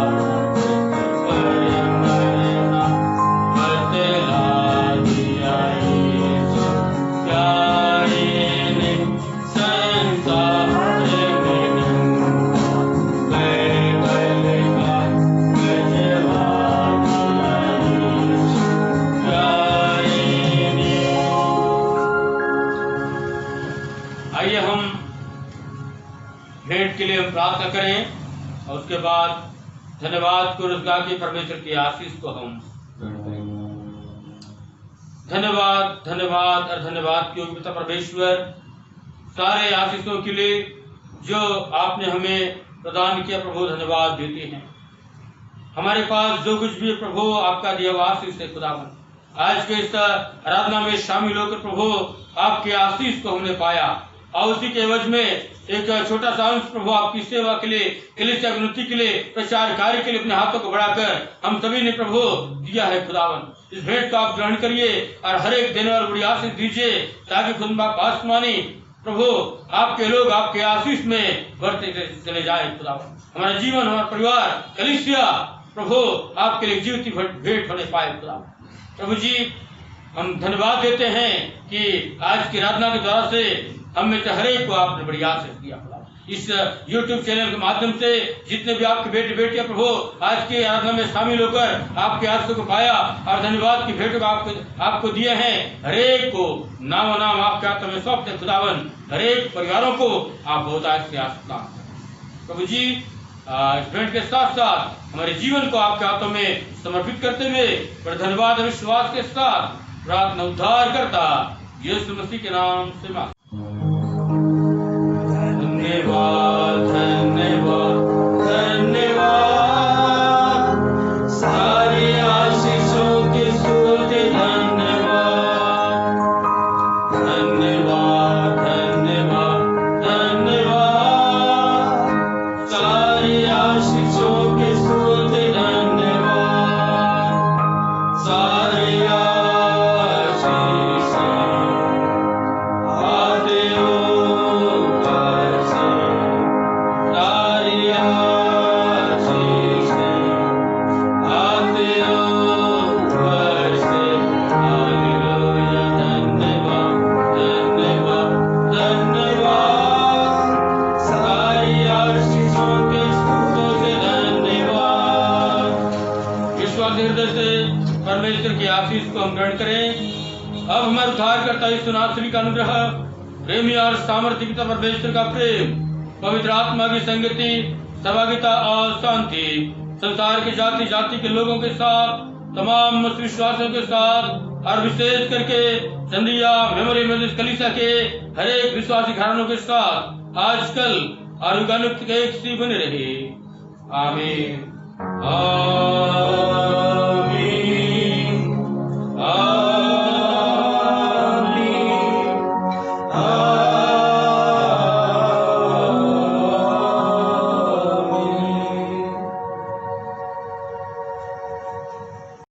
[SPEAKER 1] कर मरना बदला दिया यीशु प्यारे ने। संसार में ढंगा बाइबल का बजवा दिया यीशु प्यारे ने। आइए हम भेंट के लिए हम प्रार्थना करें और उसके बाद धन्यवाद को गा के परमेश्वर की आशीष को हम ग्रहण करेंगे। धन्यवाद धन्यवाद और धन्यवाद की योग्यता परमेश्वर सारे आशीषों के लिए जो आपने हमें प्रदान किया प्रभु, धन्यवाद देते हैं। हमारे पास जो कुछ भी है प्रभु आपका दिया हुआ आशीष है खुदावन। आज के इस आराधना में शामिल होकर प्रभु आपके आशीष को हमने पाया और उसी के एवज में एक छोटा सा अंश प्रभु आपकी सेवा के लिए, कलीसिया की उन्नति के लिए, प्रचार कार्य के लिए अपने हाथों को बढ़ाकर हम सभी ने प्रभु दिया है खुदावन। इस भेंट को आप ग्रहण करिए और हर एक देने वाली बड़ी आशीष दीजिए ताकि खुद आसमानी प्रभु आपके लोग आपके आशीष में बढ़ते चले जाए खुदावन। हमारा जीवन, हमारा परिवार, कलीसिया प्रभु आपके लिए जीवती भेंट होने पाए खुदा। प्रभु जी हम धन्यवाद देते हैं कि आज की आराधना के द्वारा से हम में से हर एक को आपने बड़ी आशीष दिया खुदा। इस YouTube चैनल के माध्यम से जितने भी आपके बेटे बेटियां प्रभु आज की आराधना में शामिल होकर आपके आशीषों को पाया और धन्यवाद की भेंटों को आपको दिए हैं, हरेक को नाम आपके हाथों में सौंपते खुदावन, हरेक परिवारों को आप बहुत आशीष आशीष प्रभु जी। इस भेंट के साथ साथ हमारे जीवन को आपके हाथों में समर्पित करते हुए बड़े धन्यवाद और विश्वास के साथ प्रार्थना उद्धार करता यीशु मसीह के नाम से मांगता। धन्यवाद धन्यवाद धन्यवाद, सारी आशीषों की स्तुति धन्यवाद धन्यवाद धन्यवाद धन्यवाद, सारी आशीषों की स्तुति धन्यवाद, सारी परमेश्वर की आशीष को हम ग्रहण करें। अब हमारे उद्धारकर्ता यीशु नासरी का अनुग्रह, प्रेमी और सामर्थ्य पिता परमेश्वर का प्रेम, पवित्र आत्मा की संगति, सहभागिता और शांति संसार के जाति जाति के लोगों के साथ, तमाम विश्वासियों के साथ और विशेष करके चंदिया मेमोरी मेथोडिस्ट कलीसिया के हर एक विश्वासी घरानों के साथ आजकल और युगानुक्त के एक सी बने रहे। आमीन आमीन।